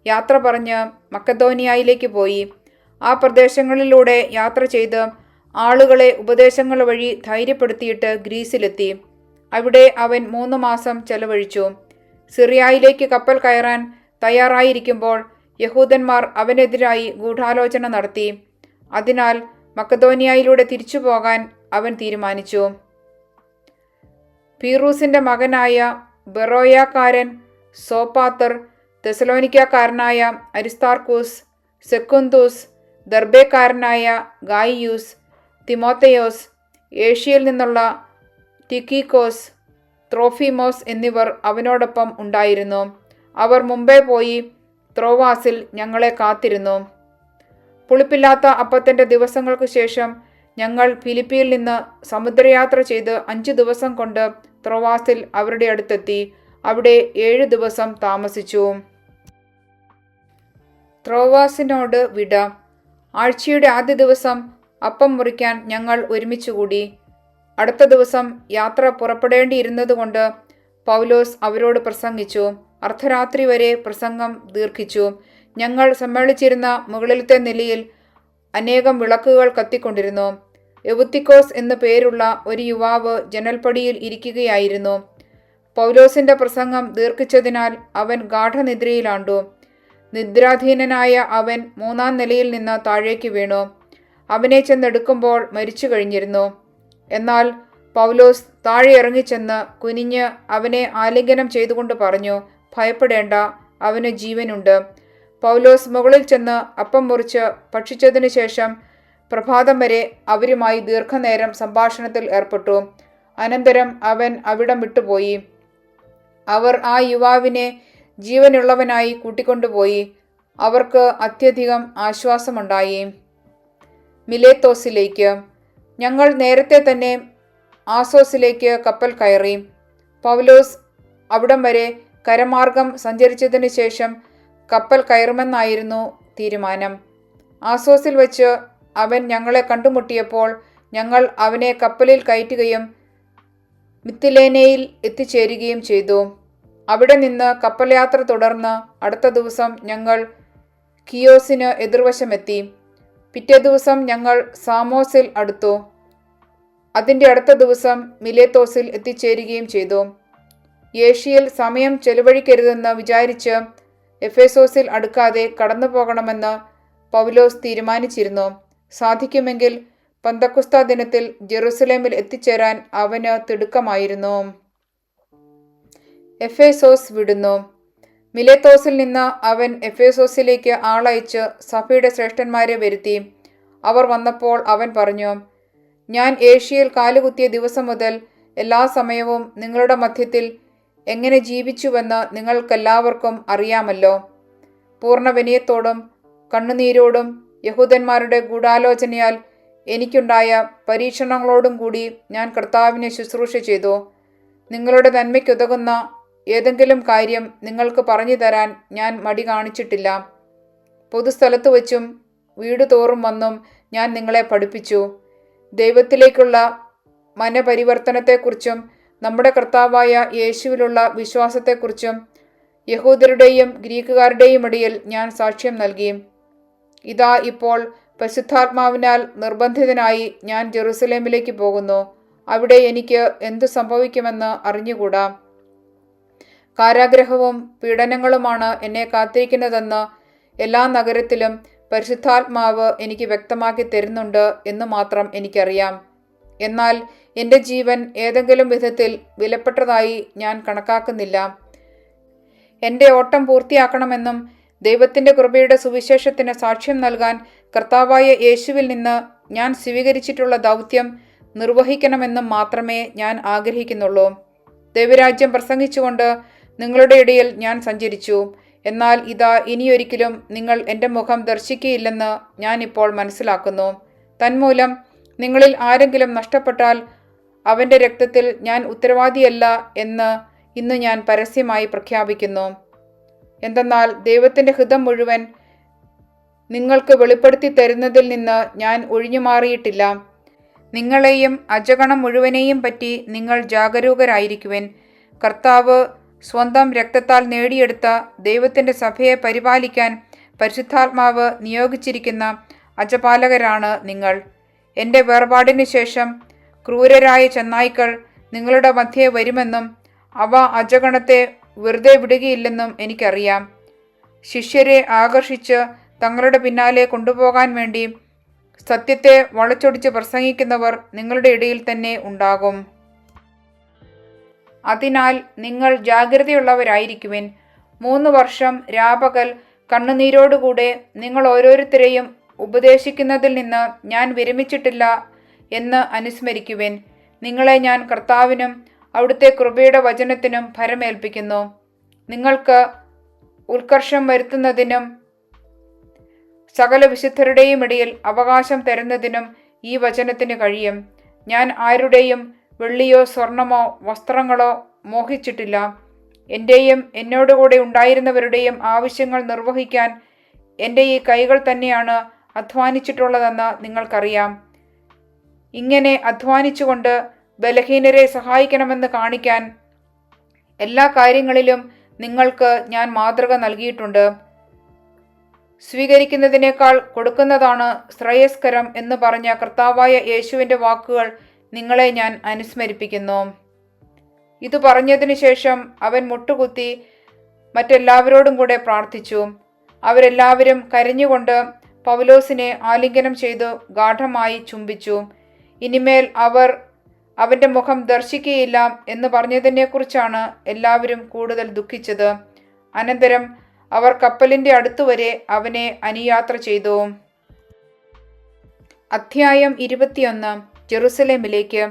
യാത്ര പറഞ്ഞ് മക്കെദോനിയയിലേക്ക് പോയി. ആ പ്രദേശങ്ങളിലൂടെ യാത്ര ചെയ്ത് ആളുകളെ ഉപദേശങ്ങൾ വഴി ധൈര്യപ്പെടുത്തിയിട്ട് ഗ്രീസിലെത്തി. അവിടെ അവൻ 3 മാസം ചെലവഴിച്ചു. സിറിയയിലേക്ക് കപ്പൽ കയറാൻ തയ്യാറായിരിക്കുമ്പോൾ യഹൂദന്മാർ അവനെതിരായി ഗൂഢാലോചന നടത്തി. അതിനാൽ മക്കെദോനിയയിലൂടെ തിരിച്ചു പോകാൻ അവൻ തീരുമാനിച്ചു. പീറൂസിന്റെ മകനായ ബെറോയാക്കാരൻ സോപ്പാത്തർ, തെസലോനിക്കാരനായ അരിസ്താർക്കൂസ്, സെക്കുന്തൂസ്, ദർബേക്കാരനായ ഗായിയൂസ്, തിമോത്തയോസ്, ഏഷ്യയിൽ നിന്നുള്ള ടിക്കിക്കോസ്, ത്രോഫിമോസ് എന്നിവർ അവനോടൊപ്പം ഉണ്ടായിരുന്നു. അവർ മുമ്പേ പോയി ത്രോവാസിൽ ഞങ്ങളെ കാത്തിരുന്നു. പുളിപ്പില്ലാത്ത അപ്പത്തിൻ്റെ ദിവസങ്ങൾക്ക് ശേഷം ഞങ്ങൾ ഫിലിപ്പിയിൽ നിന്ന് സമുദ്രയാത്ര ചെയ്ത് 5 ദിവസം കൊണ്ട് ത്രോവാസിൽ അവരുടെ അടുത്തെത്തി. അവിടെ 7 ദിവസം താമസിച്ചു. ത്രോവാസിനോട് വിട. ആഴ്ചയുടെ ആദ്യ ദിവസം അപ്പം മുറിക്കാൻ ഞങ്ങൾ ഒരുമിച്ചുകൂടി. അടുത്ത ദിവസം യാത്ര പുറപ്പെടേണ്ടിയിരുന്നതുകൊണ്ട് പൗലോസ് അവരോട് പ്രസംഗിച്ചു. അർദ്ധരാത്രി വരെ പ്രസംഗം ദീർഘിച്ചു. ഞങ്ങൾ സമ്മേളിച്ചിരുന്ന മുകളിലത്തെ നിലയിൽ അനേകം വിളക്കുകൾ കത്തിക്കൊണ്ടിരുന്നു. എവുത്തിക്കോസ് എന്നു പേരുള്ള ഒരു യുവാവ് ജനൽപ്പടിയിൽ ഇരിക്കുകയായിരുന്നു. പൗലോസിന്റെ പ്രസംഗം ദീർഘിച്ചതിനാൽ അവൻ ഗാഠനിദ്രയിലാണ്ടു. നിദ്രാധീനനായ അവൻ 3-ാം നിലയിൽ നിന്ന് താഴേക്ക് വീണു. അവനെ ചെന്നെടുക്കുമ്പോൾ മരിച്ചു കഴിഞ്ഞിരുന്നു. എന്നാൽ പൗലോസ് താഴെ ഇറങ്ങിച്ചെന്ന് കുനിഞ്ഞ് അവനെ ആലിംഗനം ചെയ്തുകൊണ്ട് പറഞ്ഞു, ഭയപ്പെടേണ്ട, അവന് ജീവനുണ്ട്. പൗലോസ് മുകളിൽ ചെന്ന് അപ്പം മുറിച്ച് ഭക്ഷിച്ചതിനു ശേഷം പ്രഭാതം വരെ അവരുമായി ദീർഘനേരം സംഭാഷണത്തിൽ ഏർപ്പെട്ടു. അനന്തരം അവൻ അവിടം വിട്ടുപോയി. അവർ ആ യുവാവിനെ ജീവനുള്ളവനായി കൂട്ടിക്കൊണ്ടുപോയി. അവർക്ക് അത്യധികം ആശ്വാസമുണ്ടായി. മിലേത്തോസിലേക്ക്. ഞങ്ങൾ നേരത്തെ തന്നെ ആസോസിലേക്ക് കപ്പൽ കയറി. പൗലോസ് അവിടം വരെ കരമാർഗം സഞ്ചരിച്ചതിന് ശേഷം കപ്പൽ കയറുമെന്നായിരുന്നു തീരുമാനം. ആസോസിൽ വെച്ച് അവൻ ഞങ്ങളെ കണ്ടുമുട്ടിയപ്പോൾ ഞങ്ങൾ അവനെ കപ്പലിൽ കയറ്റുകയും മിത്തിലേനയിൽ എത്തിച്ചേരുകയും ചെയ്തു. അവിടെ നിന്ന് കപ്പൽ യാത്ര തുടർന്ന് അടുത്ത ദിവസം ഞങ്ങൾ കിയോസിന് എതിർവശമെത്തി. പിറ്റേ ദിവസം ഞങ്ങൾ സാമോസിൽ അടുത്തു. അതിൻ്റെ അടുത്ത ദിവസം മിലേത്തോസിൽ എത്തിച്ചേരുകയും ചെയ്തു. ഏഷ്യയിൽ സമയം ചെലവഴിക്കരുതെന്ന് വിചാരിച്ച് എഫേസോസിൽ അടുക്കാതെ കടന്നു പോകണമെന്ന് പൗലോസ് തീരുമാനിച്ചിരുന്നു. സാധിക്കുമെങ്കിൽ പന്തക്കുസ്ത ദിനത്തിൽ ജെറുസലേമിൽ എത്തിച്ചേരാൻ അവന് തിടുക്കമായിരുന്നു. എഫേസോസ് വിടുന്നു. മിലേത്തോസിൽ നിന്ന് അവൻ എഫേസോസിലേക്ക് ആളയച്ച് സഭയുടെ ശ്രേഷ്ഠന്മാരെ വരുത്തി. അവർ വന്നപ്പോൾ അവൻ പറഞ്ഞു, ഞാൻ ഏഷ്യയിൽ കാലുകുത്തിയ ദിവസം മുതൽ എല്ലാ സമയവും നിങ്ങളുടെ മധ്യത്തിൽ എങ്ങനെ ജീവിച്ചുവെന്ന് നിങ്ങൾക്കെല്ലാവർക്കും അറിയാമല്ലോ. പൂർണ്ണ വിനയത്തോടും കണ്ണുനീരോടും യഹൂദന്മാരുടെ ഗൂഢാലോചനയാൽ എനിക്കുണ്ടായ പരീക്ഷണങ്ങളോടും കൂടി ഞാൻ കർത്താവിനെ ശുശ്രൂഷ ചെയ്തു. നിങ്ങളുടെ നന്മയ്ക്കുതകുന്ന ഏതെങ്കിലും കാര്യം നിങ്ങൾക്ക് പറഞ്ഞു തരാൻ ഞാൻ മടി കാണിച്ചിട്ടില്ല. പൊതുസ്ഥലത്ത് വച്ചും വീട് തോറും വന്നും ഞാൻ നിങ്ങളെ പഠിപ്പിച്ചു. ദൈവത്തിലേക്കുള്ള മനപരിവർത്തനത്തെക്കുറിച്ചും നമ്മുടെ കർത്താവായ യേശുവിലുള്ള വിശ്വാസത്തെക്കുറിച്ചും യഹൂദരുടെയും ഗ്രീക്കുകാരുടെയും ഇടയിൽ ഞാൻ സാക്ഷ്യം നൽകി. ഇതാ ഇപ്പോൾ പരിശുദ്ധാത്മാവിനാൽ നിർബന്ധിതനായി ഞാൻ ജെറുസലേമിലേക്ക് പോകുന്നു. അവിടെ എനിക്ക് എന്തു സംഭവിക്കുമെന്ന് അറിഞ്ഞുകൂടാ. കാരാഗ്രഹവും പീഡനങ്ങളുമാണ് എന്നെ കാത്തിരിക്കുന്നതെന്ന് എല്ലാ നഗരത്തിലും പരിശുദ്ധാത്മാവ് എനിക്ക് വ്യക്തമാക്കി തരുന്നുണ്ട് എന്ന് മാത്രം എനിക്കറിയാം. എന്നാൽ എൻ്റെ ജീവൻ ഏതെങ്കിലും വിധത്തിൽ വിലപ്പെട്ടതായി ഞാൻ കണക്കാക്കുന്നില്ല. എൻ്റെ ഓട്ടം പൂർത്തിയാക്കണമെന്നും ദൈവത്തിൻ്റെ കൃപയുടെ സുവിശേഷത്തിന് സാക്ഷ്യം നൽകാൻ കർത്താവായ യേശുവിൽ നിന്ന് ഞാൻ സ്വീകരിച്ചിട്ടുള്ള ദൗത്യം നിർവഹിക്കണമെന്നും മാത്രമേ ഞാൻ ആഗ്രഹിക്കുന്നുള്ളൂ. ദൈവരാജ്യം പ്രസംഗിച്ചുകൊണ്ട് നിങ്ങളുടെ ഇടയിൽ ഞാൻ സഞ്ചരിച്ചു. എന്നാൽ ഇതാ, ഇനിയൊരിക്കലും നിങ്ങൾ എൻ്റെ മുഖം ദർശിക്കുകയില്ലെന്ന് ഞാൻ ഇപ്പോൾ മനസ്സിലാക്കുന്നു. തന്മൂലം നിങ്ങളിൽ ആരെങ്കിലും നഷ്ടപ്പെട്ടാൽ അവൻ്റെ രക്തത്തിൽ ഞാൻ ഉത്തരവാദിയല്ല എന്ന് ഇന്ന് ഞാൻ പരസ്യമായി പ്രഖ്യാപിക്കുന്നു. എന്തെന്നാൽ ദൈവത്തിൻ്റെ ഹിതം മുഴുവൻ നിങ്ങൾക്ക് വെളിപ്പെടുത്തി തരുന്നതിൽ നിന്ന് ഞാൻ ഒഴിഞ്ഞുമാറിയിട്ടില്ല. നിങ്ങളെയും അജഗണം മുഴുവനെയും പറ്റി നിങ്ങൾ ജാഗരൂകരായിരിക്കുവിൻ. കർത്താവ് സ്വന്തം രക്തത്താൽ നേടിയെടുത്ത ദൈവത്തിൻ്റെ സഭയെ പരിപാലിക്കാൻ പരിശുദ്ധാത്മാവ് നിയോഗിച്ചിരിക്കുന്ന അജപാലകരാണ് നിങ്ങൾ. എൻ്റെ വേർപാടിന് ശേഷം ക്രൂരരായ ചെന്നായ്ക്കൾ നിങ്ങളുടെ മധ്യേ വരുമെന്നും അവ അജഗണത്തെ വെറുതെ വിടുകയില്ലെന്നും എനിക്കറിയാം. ശിഷ്യരെ ആകർഷിച്ച് തങ്ങളുടെ പിന്നാലെ കൊണ്ടുപോകാൻ വേണ്ടി സത്യത്തെ വളച്ചൊടിച്ച് പ്രസംഗിക്കുന്നവർ നിങ്ങളുടെ ഇടയിൽ തന്നെ ഉണ്ടാകും. അതിനാൽ നിങ്ങൾ ജാഗ്രതയുള്ളവരായിരിക്കുവിൻ. 3 വർഷം രാപകൽ കണ്ണുനീരോടുകൂടെ നിങ്ങൾ ഓരോരുത്തരെയും ഉപദേശിക്കുന്നതിൽ നിന്ന് ഞാൻ വിരമിച്ചിട്ടില്ല എന്ന് അനുസ്മരിക്കുവിൻ. നിങ്ങളെ ഞാൻ കർത്താവിനും അവിടുത്തെ കൃപയുടെ വചനത്തിനും ഭരമേൽപ്പിക്കുന്നു. നിങ്ങൾക്ക് ഉത്കർഷം വരുത്തുന്നതിനും സകല വിശുദ്ധരുടെയും ഇടയിൽ അവകാശം തരുന്നതിനും ഈ വചനത്തിന് കഴിയും. ഞാൻ ആരുടെയും വെള്ളിയോ സ്വർണമോ വസ്ത്രങ്ങളോ മോഹിച്ചിട്ടില്ല. എൻ്റെയും എന്നോടുകൂടെ ഉണ്ടായിരുന്നവരുടെയും ആവശ്യങ്ങൾ നിർവഹിക്കാൻ എൻ്റെ ഈ കൈകൾ തന്നെയാണ് അധ്വാനിച്ചിട്ടുള്ളതെന്ന് നിങ്ങൾക്കറിയാം. ഇങ്ങനെ അധ്വാനിച്ചുകൊണ്ട് ബലഹീനരെ സഹായിക്കണമെന്ന് കാണിക്കാൻ എല്ലാ കാര്യങ്ങളിലും നിങ്ങൾക്ക് ഞാൻ മാതൃക നൽകിയിട്ടുണ്ട്. സ്വീകരിക്കുന്നതിനേക്കാൾ കൊടുക്കുന്നതാണ് ശ്രേയസ്കരം എന്ന് പറഞ്ഞ കർത്താവായ യേശുവിൻ്റെ വാക്കുകൾ നിങ്ങളെ ഞാൻ അനുസ്മരിപ്പിക്കുന്നു. ഇത് പറഞ്ഞതിനു ശേഷം അവൻ മുട്ടുകുത്തി മറ്റെല്ലാവരോടും കൂടെ പ്രാർത്ഥിച്ചു. അവരെല്ലാവരും കരഞ്ഞുകൊണ്ട് പൗലോസിനെ ആലിംഗനം ചെയ്തു ഗാഢമായി ചുംബിച്ചു. ഇനിമേൽ അവർ അവൻ്റെ മുഖം ദർശിക്കുകയില്ല എന്ന് പറഞ്ഞതിനെക്കുറിച്ചാണ് എല്ലാവരും കൂടുതൽ ദുഃഖിച്ചത്. അനന്തരം അവർ കപ്പലിൻ്റെ അടുത്തുവരെ അവനെ അനുയാത്ര ചെയ്തു. അധ്യായം 21. ജെറുസലേമിലേക്ക്.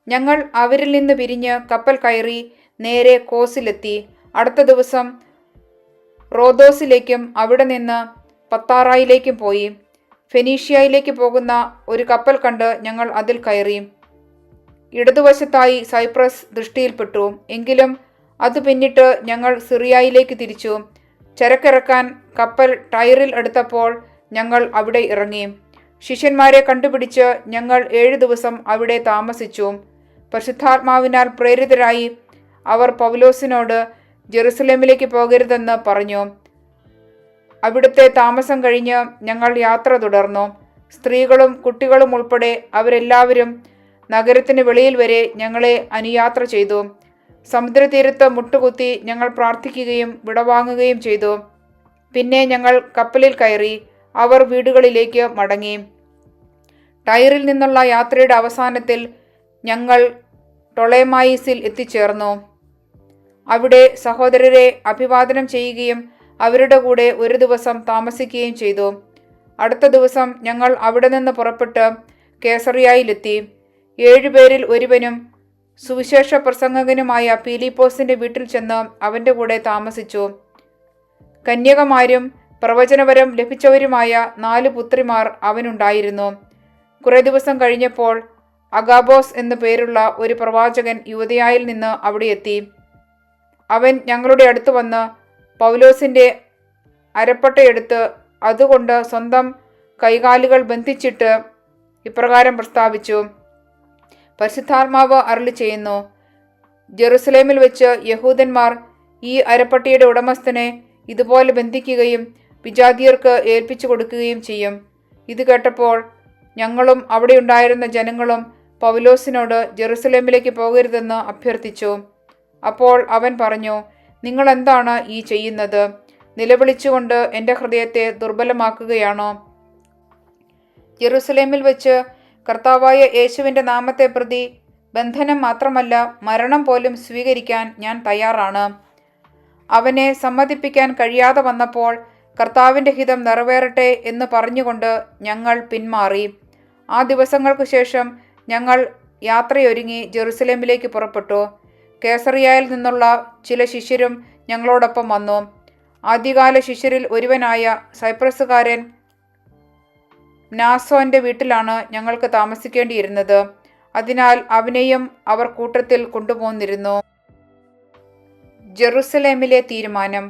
ഞങ്ങൾ അവരിൽ നിന്ന് പിരിഞ്ഞ് കപ്പൽ കയറി നേരെ കോസിലെത്തി. അടുത്ത ദിവസം റോദോസിലേക്കും അവിടെ നിന്ന് പത്താറായിലേക്കും പോയി. ഫെനീഷ്യയിലേക്ക് പോകുന്ന ഒരു കപ്പൽ കണ്ട് ഞങ്ങൾ അതിൽ കയറി. ഇടതുവശത്തായി സൈപ്രസ് ദൃഷ്ടിയിൽപ്പെട്ടു. എങ്കിലും അത് പിന്നിട്ട് ഞങ്ങൾ സിറിയയിലേക്ക് തിരിച്ചു. ചരക്കിറക്കാൻ കപ്പൽ ടൈറിൽ എടുത്തപ്പോൾ ഞങ്ങൾ അവിടെ ഇറങ്ങി. ശിഷ്യന്മാരെ കണ്ടുപിടിച്ച് ഞങ്ങൾ 7 ദിവസം അവിടെ താമസിച്ചു. പരിശുദ്ധാത്മാവിനാൽ പ്രേരിതരായി അവർ പൗലോസിനോട് ജെറുസലേമിലേക്ക് പോകരുതെന്ന് പറഞ്ഞു. അവിടുത്തെ താമസം കഴിഞ്ഞ് ഞങ്ങൾ യാത്ര തുടർന്നു. സ്ത്രീകളും കുട്ടികളും ഉൾപ്പെടെ അവരെല്ലാവരും നഗരത്തിന് വെളിയിൽ വരെ ഞങ്ങളെ അനുയാത്ര ചെയ്തു. സമുദ്രതീരത്ത് മുട്ടുകുത്തി ഞങ്ങൾ പ്രാർത്ഥിക്കുകയും വിടവാങ്ങുകയും ചെയ്തു. പിന്നെ ഞങ്ങൾ കപ്പലിൽ കയറി അവർ വീടുകളിലേക്ക് മടങ്ങി. ടൈറിൽ നിന്നുള്ള യാത്രയുടെ അവസാനത്തിൽ ഞങ്ങൾ ടൊളേമായിസിൽ എത്തിച്ചേർന്നു. അവിടെ സഹോദരരെ അഭിവാദനം ചെയ്യുകയും അവരുടെ കൂടെ ഒരു ദിവസം താമസിക്കുകയും ചെയ്തു. അടുത്ത ദിവസം ഞങ്ങൾ അവിടെ നിന്ന് പുറപ്പെട്ട് കേസറിയയിലെത്തി. 7 പേരിൽ ഒരുവനും സുവിശേഷ പ്രസംഗകനുമായ പീലിപ്പോസിന്റെ വീട്ടിൽ ചെന്ന് അവൻ്റെ കൂടെ താമസിച്ചു. കന്യകമാരും പ്രവചനവരം ലഭിച്ചവരുമായ 4 പുത്രിമാർ അവനുണ്ടായിരുന്നു. കുറേ ദിവസം കഴിഞ്ഞപ്പോൾ അഗാബോസ് എന്നു പേരുള്ള ഒരു പ്രവാചകൻ യൂദയായിൽ നിന്ന് അവിടെ എത്തി. അവൻ ഞങ്ങളുടെ അടുത്ത് വന്ന് പൗലോസിൻ്റെ അരപ്പട്ടയെടുത്ത് അതുകൊണ്ട് സ്വന്തം കൈകാലുകൾ ബന്ധിച്ചിട്ട് ഇപ്രകാരം പ്രസ്താവിച്ചു: പരിശുദ്ധാത്മാവ് അരുളി ചെയ്യുന്നു, ജെറുസലേമിൽ വെച്ച് യഹൂദന്മാർ ഈ അരപ്പട്ടിയുടെ ഉടമസ്ഥനെ ഇതുപോലെ ബന്ധിക്കുകയും വിജാതിയർക്ക് ഏൽപ്പിച്ചു കൊടുക്കുകയും ചെയ്യും. ഇത് കേട്ടപ്പോൾ ഞങ്ങളും അവിടെ ഉണ്ടായിരുന്ന ജനങ്ങളും പൗലോസിനോട് ജെറുസലേമിലേക്ക് പോകരുതെന്ന് അഭ്യർത്ഥിച്ചു. അപ്പോൾ അവൻ പറഞ്ഞു, നിങ്ങൾ എന്താണ് ഈ ചെയ്യുന്നത്? നിലവിളിച്ചുകൊണ്ട് എൻ്റെ ഹൃദയത്തെ ദുർബലമാക്കുകയാണോ? ജെറുസലേമിൽ വെച്ച് കർത്താവായ യേശുവിൻ്റെ നാമത്തെ പ്രതി ബന്ധനം മാത്രമല്ല മരണം പോലും സ്വീകരിക്കാൻ ഞാൻ തയ്യാറാണ്. അവനെ സമ്മതിപ്പിക്കാൻ കഴിയാതെ വന്നപ്പോൾ കർത്താവിൻ്റെ ഹിതം നിറവേറട്ടെ എന്ന് പറഞ്ഞുകൊണ്ട് ഞങ്ങൾ പിന്മാറി. ആ ദിവസങ്ങൾക്ക് ശേഷം ഞങ്ങൾ യാത്രയൊരുങ്ങി ജെറുസലേമിലേക്ക് പുറപ്പെട്ടു. കേസറിയായിൽ നിന്നുള്ള ചില ശിഷ്യരും ഞങ്ങളോടൊപ്പം വന്നു. ആദ്യകാല ശിഷ്യരിൽ ഒരുവനായ സൈപ്രസുകാരൻ നാസോന്റെ വീട്ടിലാണ് ഞങ്ങൾക്ക് താമസിക്കേണ്ടിയിരുന്നത്. അതിനാൽ അവനെയും അവർ കൂട്ടത്തിൽ കൊണ്ടുപോന്നിരുന്നു. ജെറുസലേമിലെ തീരുമാനം.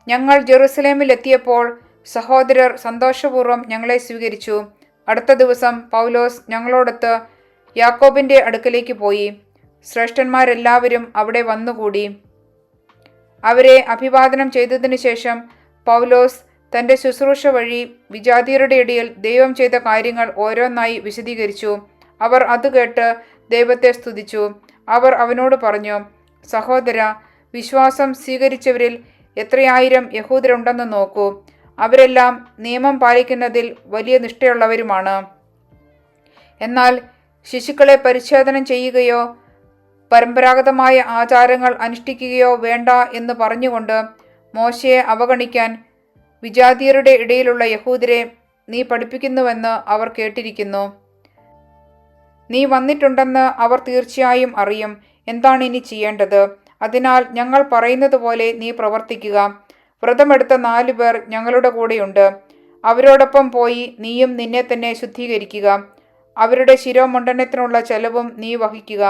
ഞങ്ങൾ ജെറുസലേമിലെത്തിയപ്പോൾ സഹോദരർ സന്തോഷപൂർവ്വം ഞങ്ങളെ സ്വീകരിച്ചു. അടുത്ത ദിവസം പൗലോസ് ഞങ്ങളോടൊത്ത് യാക്കോബിന്റെ അടുക്കലേക്ക് പോയി. ശ്രേഷ്ഠന്മാരെല്ലാവരും അവിടെ വന്നുകൂടി. അവരെ അഭിവാദനം ചെയ്തതിനു ശേഷം പൗലോസ് തന്റെ ശുശ്രൂഷ വഴി വിജാതിയരുടെ ഇടയിൽ ദൈവം ചെയ്ത കാര്യങ്ങൾ ഓരോന്നായി വിശദീകരിച്ചു. അവർ അത് കേട്ട് ദൈവത്തെ സ്തുതിച്ചു. അവർ അവനോട് പറഞ്ഞു, സഹോദര, വിശ്വാസം സ്വീകരിച്ചവരിൽ എത്രയായിരം യഹൂദരുണ്ടെന്ന് നോക്കൂ. അവരെല്ലാം നിയമം പാലിക്കുന്നതിൽ വലിയ നിഷ്ഠയുള്ളവരുമാണ്. എന്നാൽ ശിശുക്കളെ പരിച്ഛേദനം ചെയ്യുകയോ പരമ്പരാഗതമായ ആചാരങ്ങൾ അനുഷ്ഠിക്കുകയോ വേണ്ട എന്ന് പറഞ്ഞുകൊണ്ട് മോശയെ അവഗണിക്കാൻ വിജാതിയരുടെ ഇടയിലുള്ള യഹൂദരെ നീ പഠിപ്പിക്കുന്നുവെന്ന് അവർ കേട്ടിരിക്കുന്നു. നീ വന്നിട്ടുണ്ടെന്ന് അവർ തീർച്ചയായും അറിയും. എന്താണ് ഇനി ചെയ്യേണ്ടത്? അതിനാൽ ഞങ്ങൾ പറയുന്നത് പോലെ നീ പ്രവർത്തിക്കുക. വ്രതമെടുത്ത 4 പേർ ഞങ്ങളുടെ കൂടെയുണ്ട്. അവരോടൊപ്പം പോയി നീയും നിന്നെ തന്നെ ശുദ്ധീകരിക്കുക. അവരുടെ ശിരോമുണ്ഡനത്തിനുള്ള ചെലവും നീ വഹിക്കുക.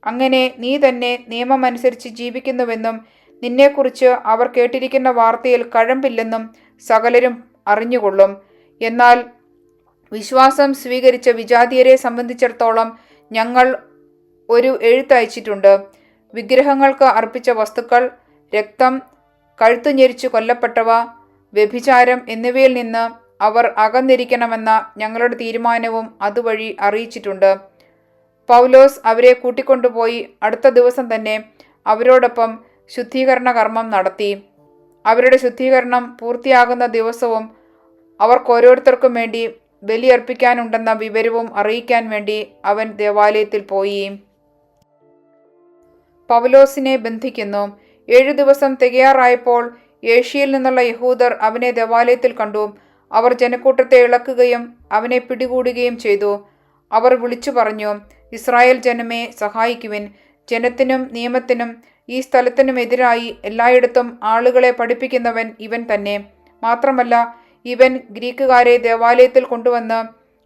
അങ്ങനെ നീ തന്നെ നിയമമനുസരിച്ച് ജീവിക്കുന്നുവെന്നും നിന്നെക്കുറിച്ച് അവർ കേട്ടിരിക്കുന്ന വാർത്തയിൽ കഴമ്പില്ലെന്നും സകലരും അറിഞ്ഞുകൊള്ളും. എന്നാൽ വിശ്വാസം സ്വീകരിച്ച വിജാതിയരെ സംബന്ധിച്ചിടത്തോളം ഞങ്ങൾ ഒരു എഴുത്തയച്ചിട്ടുണ്ട്. വിഗ്രഹങ്ങൾക്ക് അർപ്പിച്ച വസ്തുക്കൾ, രക്തം, കഴുത്തു ഞെരിച്ചു കൊല്ലപ്പെട്ടവ, വ്യഭിചാരം എന്നിവയിൽ നിന്ന് അവർ അകന്നിരിക്കണമെന്ന ഞങ്ങളുടെ തീരുമാനവും അതുവഴി അറിയിച്ചിട്ടുണ്ട്. പൗലോസ് അവരെ കൂട്ടിക്കൊണ്ടുപോയി അടുത്ത ദിവസം തന്നെ അവരോടൊപ്പം ശുദ്ധീകരണ കർമ്മം നടത്തി. അവരുടെ ശുദ്ധീകരണം പൂർത്തിയാകുന്ന ദിവസവും അവർക്കോരോരുത്തർക്കും വേണ്ടി ബലിയർപ്പിക്കാനുണ്ടെന്ന വിവരവും അറിയിക്കാൻ വേണ്ടി അവൻ ദേവാലയത്തിൽ പോയി. പൗലോസിനെ ബന്ധിക്കുന്നു. 7 ദിവസം തികയാറായപ്പോൾ ഏഷ്യയിൽ നിന്നുള്ള യഹൂദർ അവനെ ദേവാലയത്തിൽ കണ്ടു. അവർ ജനക്കൂട്ടത്തെ ഇളക്കുകയും അവനെ പിടികൂടുകയും ചെയ്തു. അവർ വിളിച്ചു പറഞ്ഞു, ഇസ്രായേൽ ജനമേ, സഹായിക്കുവിൻ. ജനത്തിനും നിയമത്തിനും ഈ സ്ഥലത്തിനുമെതിരായി എല്ലായിടത്തും ആളുകളെ പഠിപ്പിക്കുന്നവൻ ഇവൻ തന്നെ. മാത്രമല്ല, ഇവൻ ഗ്രീക്കുകാരെ ദേവാലയത്തിൽ കൊണ്ടുവന്ന്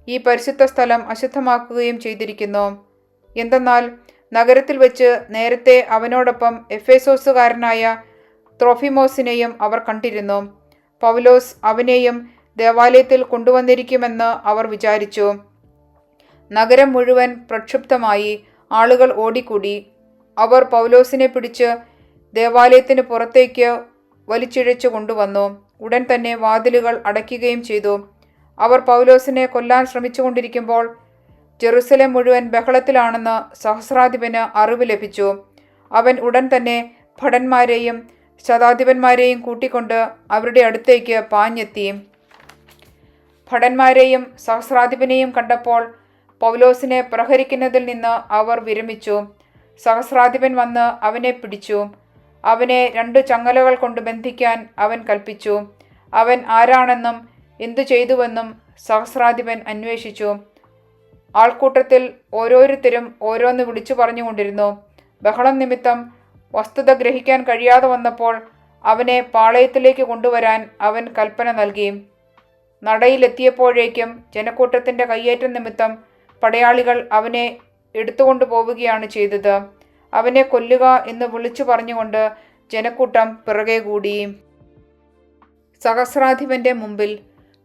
ഈ പരിശുദ്ധ സ്ഥലം അശുദ്ധമാക്കുകയും ചെയ്തിരിക്കുന്നു. എന്തെന്നാൽ നഗരത്തിൽ വെച്ച് നേരത്തെ അവനോടൊപ്പം എഫേസോസുകാരനായ ത്രോഫിമോസിനെയും അവർ കണ്ടിരുന്നു. പൗലോസ് അവനെയും ദേവാലയത്തിൽ കൊണ്ടുവന്നിരിക്കുമെന്ന് അവർ വിചാരിച്ചു. നഗരം മുഴുവൻ പ്രക്ഷുബ്ധമായി. ആളുകൾ ഓടിക്കൂടി. അവർ പൗലോസിനെ പിടിച്ച് ദേവാലയത്തിന് പുറത്തേക്ക് വലിച്ചിഴച്ചു കൊണ്ടുവന്നു. ഉടൻ തന്നെ വാതിലുകൾ അടയ്ക്കുകയും ചെയ്തു. അവർ പൗലോസിനെ കൊല്ലാൻ ശ്രമിച്ചുകൊണ്ടിരിക്കുമ്പോൾ ജെറുസലേം മുഴുവൻ ബഹളത്തിലാണെന്ന് സഹസ്രാധിപന് അറിവ് ലഭിച്ചു. അവൻ ഉടൻ തന്നെ ഭടന്മാരെയും ശതാധിപന്മാരെയും കൂട്ടിക്കൊണ്ട് അവരുടെ അടുത്തേക്ക് പാഞ്ഞെത്തി. ഭടന്മാരെയും സഹസ്രാധിപനെയും കണ്ടപ്പോൾ പൗലോസിനെ പ്രഹരിക്കുന്നതിൽ നിന്ന് അവർ വിരമിച്ചു. സഹസ്രാധിപൻ വന്ന് അവനെ പിടിച്ചു. അവനെ 2 ചങ്ങലകൾ കൊണ്ട് ബന്ധിക്കാൻ അവൻ കൽപ്പിച്ചു. അവൻ ആരാണെന്നും എന്തു ചെയ്തുവെന്നും സഹസ്രാധിപൻ അന്വേഷിച്ചു. ആൾക്കൂട്ടത്തിൽ ഓരോരുത്തരും ഓരോന്ന് വിളിച്ചു പറഞ്ഞുകൊണ്ടിരുന്നു. ബഹളം നിമിത്തം വസ്തുത ഗ്രഹിക്കാൻ കഴിയാതെ വന്നപ്പോൾ അവനെ പാളയത്തിലേക്ക് കൊണ്ടുവരാൻ അവൻ കൽപ്പന നൽകി. നടയിലെത്തിയപ്പോഴേക്കും ജനക്കൂട്ടത്തിൻ്റെ കയ്യേറ്റം നിമിത്തം പടയാളികൾ അവനെ എടുത്തുകൊണ്ടു പോവുകയാണ് ചെയ്തത്. അവനെ കൊല്ലുക എന്ന് വിളിച്ചു പറഞ്ഞുകൊണ്ട് ജനക്കൂട്ടം പിറകെ കൂടി. സഹസ്രാധിപന്റെ മുമ്പിൽ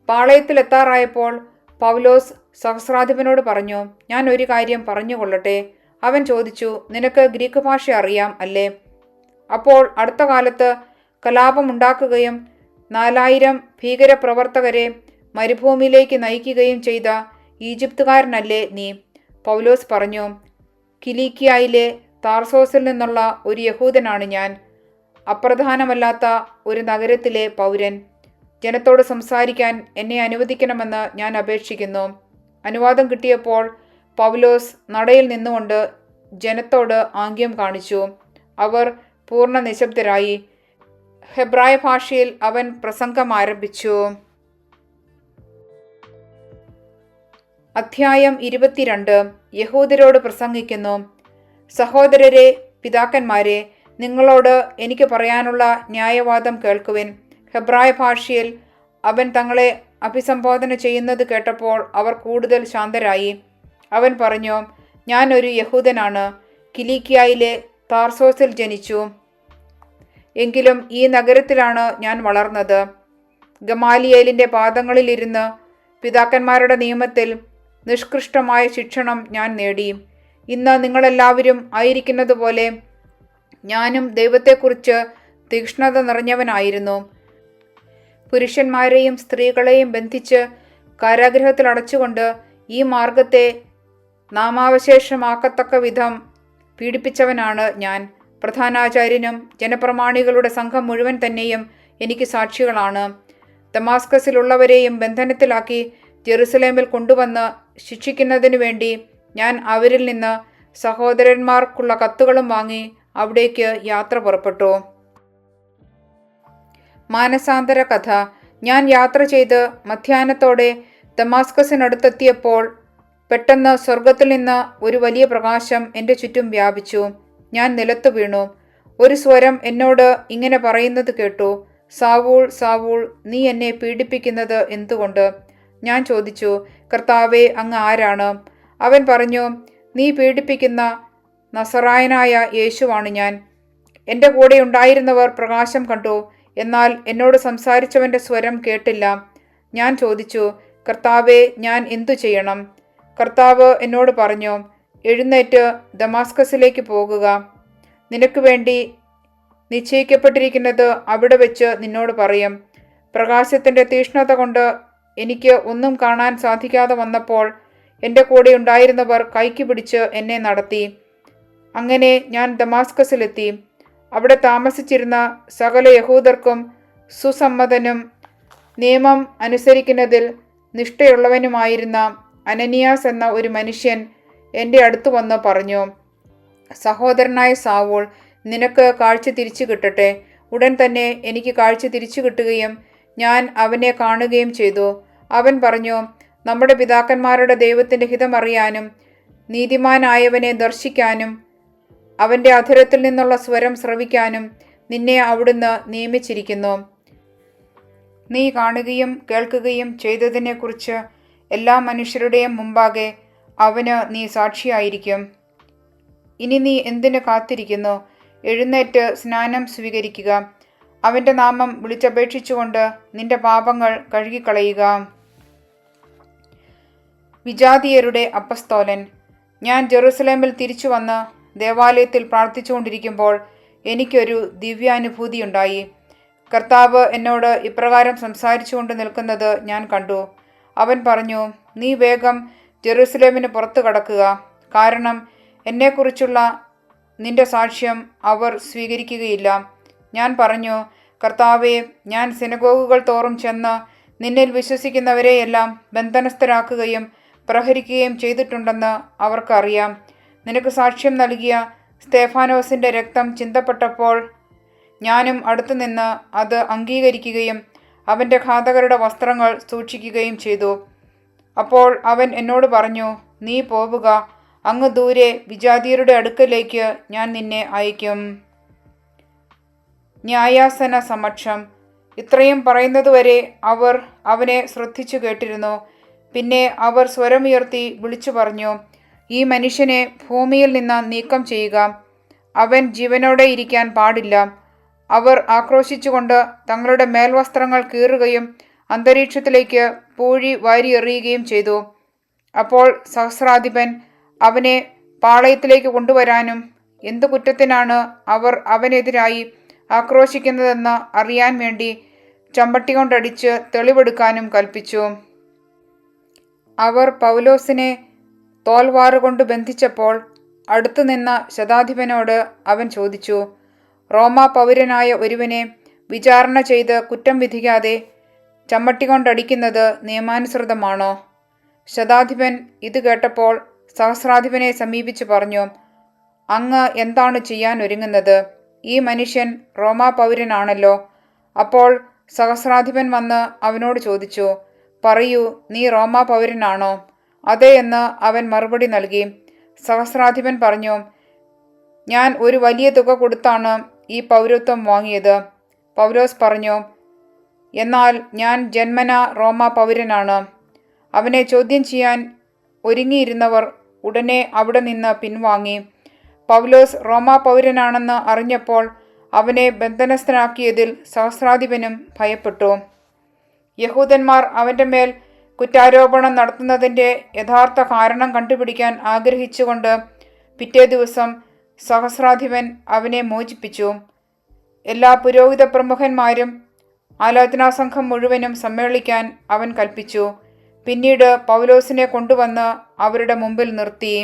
പാളയത്തിലെത്താറായപ്പോൾ പൗലോസ് സഹസ്രാധിപനോട് പറഞ്ഞു, ഞാൻ ഒരു കാര്യം പറഞ്ഞുകൊള്ളട്ടെ. അവൻ ചോദിച്ചു, നിനക്ക് ഗ്രീക്ക് ഭാഷ അറിയാം അല്ലേ? അപ്പോൾ അടുത്ത കാലത്ത് കലാപമുണ്ടാക്കുകയും 4000 ഭീകരപ്രവർത്തകരെ മരുഭൂമിയിലേക്ക് നയിക്കുകയും ചെയ്ത ഈജിപ്തുകാരനല്ലേ നീ? പൗലോസ് പറഞ്ഞു, കിലീക്കിയയിലെ താർസോസിൽ നിന്നുള്ള ഒരു യഹൂദനാണ് ഞാൻ. അപ്രധാനമല്ലാത്ത ഒരു നഗരത്തിലെ പൗരൻ. ജനത്തോട് സംസാരിക്കാൻ എന്നെ അനുവദിക്കണമെന്ന് ഞാൻ അപേക്ഷിക്കുന്നു. അനുവാദം കിട്ടിയപ്പോൾ പൗലോസ് നടയിൽ നിന്നുകൊണ്ട് ജനത്തോട് ആംഗ്യം കാണിച്ചു. അവർ പൂർണ്ണ നിശബ്ദരായി. ഹെബ്രായ ഭാഷയിൽ അവൻ പ്രസംഗം ആരംഭിച്ചു. അധ്യായം 22. യഹൂദരോട് പ്രസംഗിക്കുന്നു. സഹോദരരെ, പിതാക്കന്മാരെ, നിങ്ങളോട് എനിക്ക് പറയാനുള്ള ന്യായവാദം കേൾക്കുവിൻ. ഹെബ്രായ ഭാഷയിൽ അവൻ തങ്ങളെ അഭിസംബോധന ചെയ്യുന്നത് കേട്ടപ്പോൾ അവർ കൂടുതൽ ശാന്തരായി. അവൻ പറഞ്ഞു, ഞാൻ ഒരു യഹൂദനാണ്. കിലിക്കിയായിലെ താർസോസിൽ ജനിച്ചു. എങ്കിലും ഈ നഗരത്തിലാണ് ഞാൻ വളർന്നത്. ഗമാലിയേലിൻ്റെ പാദങ്ങളിലിരുന്ന് പിതാക്കന്മാരുടെ നിയമത്തിൽ നിഷ്കൃഷ്ടമായ ശിക്ഷണം ഞാൻ നേടി. ഇന്ന് നിങ്ങളെല്ലാവരും ആയിരിക്കുന്നത് പോലെ ഞാനും ദൈവത്തെക്കുറിച്ച് തീക്ഷ്ണത നിറഞ്ഞവനായിരുന്നു. പുരുഷന്മാരെയും സ്ത്രീകളെയും ബന്ധിച്ച് കാരാഗൃഹത്തിൽ അടച്ചുകൊണ്ട് ഈ മാർഗത്തെ നാമാവശേഷമാക്കത്തക്ക വിധം പീഡിപ്പിച്ചവനാണ് ഞാൻ. പ്രധാനാചാര്യനും ജനപ്രമാണികളുടെ സംഘം മുഴുവൻ തന്നെയും എനിക്ക് സാക്ഷികളാണ്. ദമാസ്കസിലുള്ളവരെയും ബന്ധനത്തിലാക്കി ജെറുസലേമിൽ കൊണ്ടുവന്ന് ശിക്ഷിക്കുന്നതിനു വേണ്ടി ഞാൻ അവരിൽ നിന്ന് സഹോദരന്മാർക്കുള്ള കത്തുകളും വാങ്ങി അവിടേക്ക് യാത്ര പുറപ്പെട്ടു. മാനസാന്തര കഥ. ഞാൻ യാത്ര ചെയ്ത് മധ്യാഹ്നത്തോടെ ദമാസ്കസിനടുത്തെത്തിയപ്പോൾ പെട്ടെന്ന് സ്വർഗത്തിൽ നിന്ന് ഒരു വലിയ പ്രകാശം എൻ്റെ ചുറ്റും വ്യാപിച്ചു. ഞാൻ നിലത്തു വീണു. ഒരു സ്വരം എന്നോട് ഇങ്ങനെ പറയുന്നത് കേട്ടു, സാവൂൾ, സാവൂൾ, നീ എന്നെ പീഡിപ്പിക്കുന്നത് എന്തുകൊണ്ട്? ഞാൻ ചോദിച്ചു, കർത്താവേ, അങ്ങ് ആരാണ്? അവൻ പറഞ്ഞു, നീ പീഡിപ്പിക്കുന്ന നസറായനായ യേശുവാണ് ഞാൻ. എൻ്റെ കൂടെ ഉണ്ടായിരുന്നവർ പ്രകാശം കണ്ടു, എന്നാൽ എന്നോട് സംസാരിച്ചവൻ്റെ സ്വരം കേട്ടില്ല. ഞാൻ ചോദിച്ചു, കർത്താവേ, ഞാൻ എന്തു ചെയ്യണം? കർത്താവ് എന്നോട് പറഞ്ഞു, എഴുന്നേറ്റ് ദമാസ്കസിലേക്ക് പോകുക. നിനക്ക് വേണ്ടി നിശ്ചയിക്കപ്പെട്ടിരിക്കുന്നത് അവിടെ വെച്ച് നിന്നോട് പറയും. പ്രകാശത്തിൻ്റെ തീക്ഷ്ണത കൊണ്ട് എനിക്ക് ഒന്നും കാണാൻ സാധിക്കാതെ വന്നപ്പോൾ എൻ്റെ കൂടെ ഉണ്ടായിരുന്നവർ കൈക്ക് പിടിച്ച് എന്നെ നടത്തി. അങ്ങനെ ഞാൻ ദമാസ്കസിലെത്തി. അവിടെ താമസിച്ചിരുന്ന സകല യഹൂദർക്കും സുസമ്മതനും നിയമം അനുസരിക്കുന്നതിൽ നിഷ്ഠയുള്ളവനുമായിരുന്ന അനനിയാസ് എന്ന ഒരു മനുഷ്യൻ എൻ്റെ അടുത്ത് വന്ന് പറഞ്ഞു, സഹോദരനായ സാവൂൾ, നിനക്ക് കാഴ്ച തിരിച്ചു കിട്ടട്ടെ. ഉടൻ തന്നെ എനിക്ക് കാഴ്ച തിരിച്ചു കിട്ടുകയും ഞാൻ അവനെ കാണുകയും ചെയ്തു. അവൻ പറഞ്ഞു, നമ്മുടെ പിതാക്കന്മാരുടെ ദൈവത്തിൻ്റെ ഹിതമറിയാനും നീതിമാനായവനെ ദർശിക്കാനും അവൻ്റെ അധരത്തിൽ നിന്നുള്ള സ്വരം ശ്രവിക്കാനും നിന്നെ അവിടുന്ന് നിയമിച്ചിരിക്കുന്നു. നീ കാണുകയും കേൾക്കുകയും ചെയ്തതിനെക്കുറിച്ച് എല്ലാ മനുഷ്യരുടെയും മുമ്പാകെ അവന് നീ സാക്ഷിയായിരിക്കും. ഇനി നീ എന്തിനു കാത്തിരിക്കുന്നു? എഴുന്നേറ്റ് സ്നാനം സ്വീകരിക്കുക. അവൻ്റെ നാമം വിളിച്ചപേക്ഷിച്ചുകൊണ്ട് നിന്റെ പാപങ്ങൾ കഴുകിക്കളയുക. വിജാതീയരുടെ അപ്പസ്തോലൻ. ഞാൻ ജെറുസലേമിൽ തിരിച്ചു വന്ന് ദേവാലയത്തിൽ പ്രാർത്ഥിച്ചുകൊണ്ടിരിക്കുമ്പോൾ എനിക്കൊരു ദിവ്യാനുഭൂതിയുണ്ടായി. കർത്താവ് എന്നോട് ഇപ്രകാരം സംസാരിച്ചുകൊണ്ട് നിൽക്കുന്നത് ഞാൻ കണ്ടു. അവൻ പറഞ്ഞു, നീ വേഗം ജെറുസലേമിന് പുറത്തു കടക്കുക. കാരണം എന്നെക്കുറിച്ചുള്ള നിന്റെ സാക്ഷ്യം അവർ സ്വീകരിക്കുകയില്ല. ഞാൻ പറഞ്ഞു, കർത്താവേ, ഞാൻ സിനഗോഗുകൾ തോറും ചെന്ന് നിന്നിൽ വിശ്വസിക്കുന്നവരെയെല്ലാം ബന്ധനസ്ഥരാക്കുകയും പ്രഹരിക്കുകയും ചെയ്തിട്ടുണ്ടെന്ന് അവർക്കറിയാം. നിനക്ക് സാക്ഷ്യം നൽകിയ സ്തേഫാനോസിൻ്റെ രക്തം ചിന്തപ്പെട്ടപ്പോൾ ഞാനും അടുത്തുനിന്ന് അത് അംഗീകരിക്കുകയും അവൻ്റെ ഘാതകരുടെ വസ്ത്രങ്ങൾ സൂക്ഷിക്കുകയും ചെയ്തു. അപ്പോൾ അവൻ എന്നോട് പറഞ്ഞു, നീ പോവുക. അങ്ങ് ദൂരെ വിജാതീയരുടെ അടുക്കലേക്ക് ഞാൻ നിന്നെ അയക്കും. ന്യായാസന സമക്ഷം. ഇത്രയും പറയുന്നതുവരെ അവർ അവനെ ശ്രദ്ധിച്ചു കേട്ടിരുന്നു. പിന്നെ അവർ സ്വരമുയർത്തി വിളിച്ചു പറഞ്ഞു, ഈ മനുഷ്യനെ ഭൂമിയിൽ നിന്ന് നീക്കം ചെയ്യുക. അവൻ ജീവനോടെ ഇരിക്കാൻ പാടില്ല. അവർ ആക്രോശിച്ചുകൊണ്ട് തങ്ങളുടെ മേൽവസ്ത്രങ്ങൾ കീറുകയും അന്തരീക്ഷത്തിലേക്ക് പൂഴി വാരിയെറിയുകയും ചെയ്തു. അപ്പോൾ സഹസ്രാധിപൻ അവനെ പാളയത്തിലേക്ക് കൊണ്ടുവരാനും എന്തു കുറ്റത്തിനാണ് അവർ അവനെതിരായി ആക്രോശിക്കുന്നതെന്ന് അറിയാൻ വേണ്ടി ചമ്പട്ടി കൊണ്ടടിച്ച് തെളിവെടുക്കാനും കൽപ്പിച്ചു. അവർ പൗലോസിനെ തോൽവാറുകൊണ്ട് ബന്ധിച്ചപ്പോൾ അടുത്തുനിന്ന ശതാധിപനോട് അവൻ ചോദിച്ചു, റോമാ പൗരനായ ഒരുവനെ വിചാരണ ചെയ്ത് കുറ്റം വിധിക്കാതെ ചമ്മട്ടി കൊണ്ടടിക്കുന്നത് നിയമാനുസൃതമാണോ? ശതാധിപൻ ഇത് കേട്ടപ്പോൾ സഹസ്രാധിപനെ സമീപിച്ചു പറഞ്ഞു, അങ്ങ് എന്താണ് ചെയ്യാൻ ഒരുങ്ങുന്നത്? ഈ മനുഷ്യൻ റോമാ പൗരനാണല്ലോ. അപ്പോൾ സഹസ്രാധിപൻ വന്ന് അവനോട് ചോദിച്ചു, പറയൂ, നീ റോമാ പൗരനാണോ? അതെ എന്ന് അവൻ മറുപടി നൽകി. സഹസ്രാധിപൻ പറഞ്ഞു, ഞാൻ ഒരു വലിയ തുക കൊടുത്താണ് ഈ പൗരത്വം വാങ്ങിയത്. പൗലോസ് പറഞ്ഞു, എന്നാൽ ഞാൻ ജന്മന റോമാ പൗരനാണ്. അവനെ ചോദ്യം ചെയ്യാൻ ഒരുങ്ങിയിരുന്നവർ ഉടനെ അവിടെ നിന്ന് പിൻവാങ്ങി. പൗലോസ് റോമാ പൗരനാണെന്ന് അറിഞ്ഞപ്പോൾ അവനെ ബന്ധനസ്ഥനാക്കിയതിൽ സഹസ്രാധിപനും ഭയപ്പെട്ടു. യഹൂദന്മാർ അവൻ്റെ മേൽ കുറ്റാരോപണം നടത്തുന്നതിൻ്റെ യഥാർത്ഥ കാരണം കണ്ടുപിടിക്കാൻ ആഗ്രഹിച്ചുകൊണ്ട് പിറ്റേ ദിവസം സഹസ്രാധിപൻ അവനെ മോചിപ്പിച്ചു. എല്ലാ പുരോഹിത പ്രമുഖന്മാരും ആലോചനാസംഘം മുഴുവനും സമ്മേളിക്കാൻ അവൻ കൽപ്പിച്ചു. പിന്നീട് പൗലോസിനെ കൊണ്ടുവന്ന് അവരുടെ മുമ്പിൽ നിർത്തി.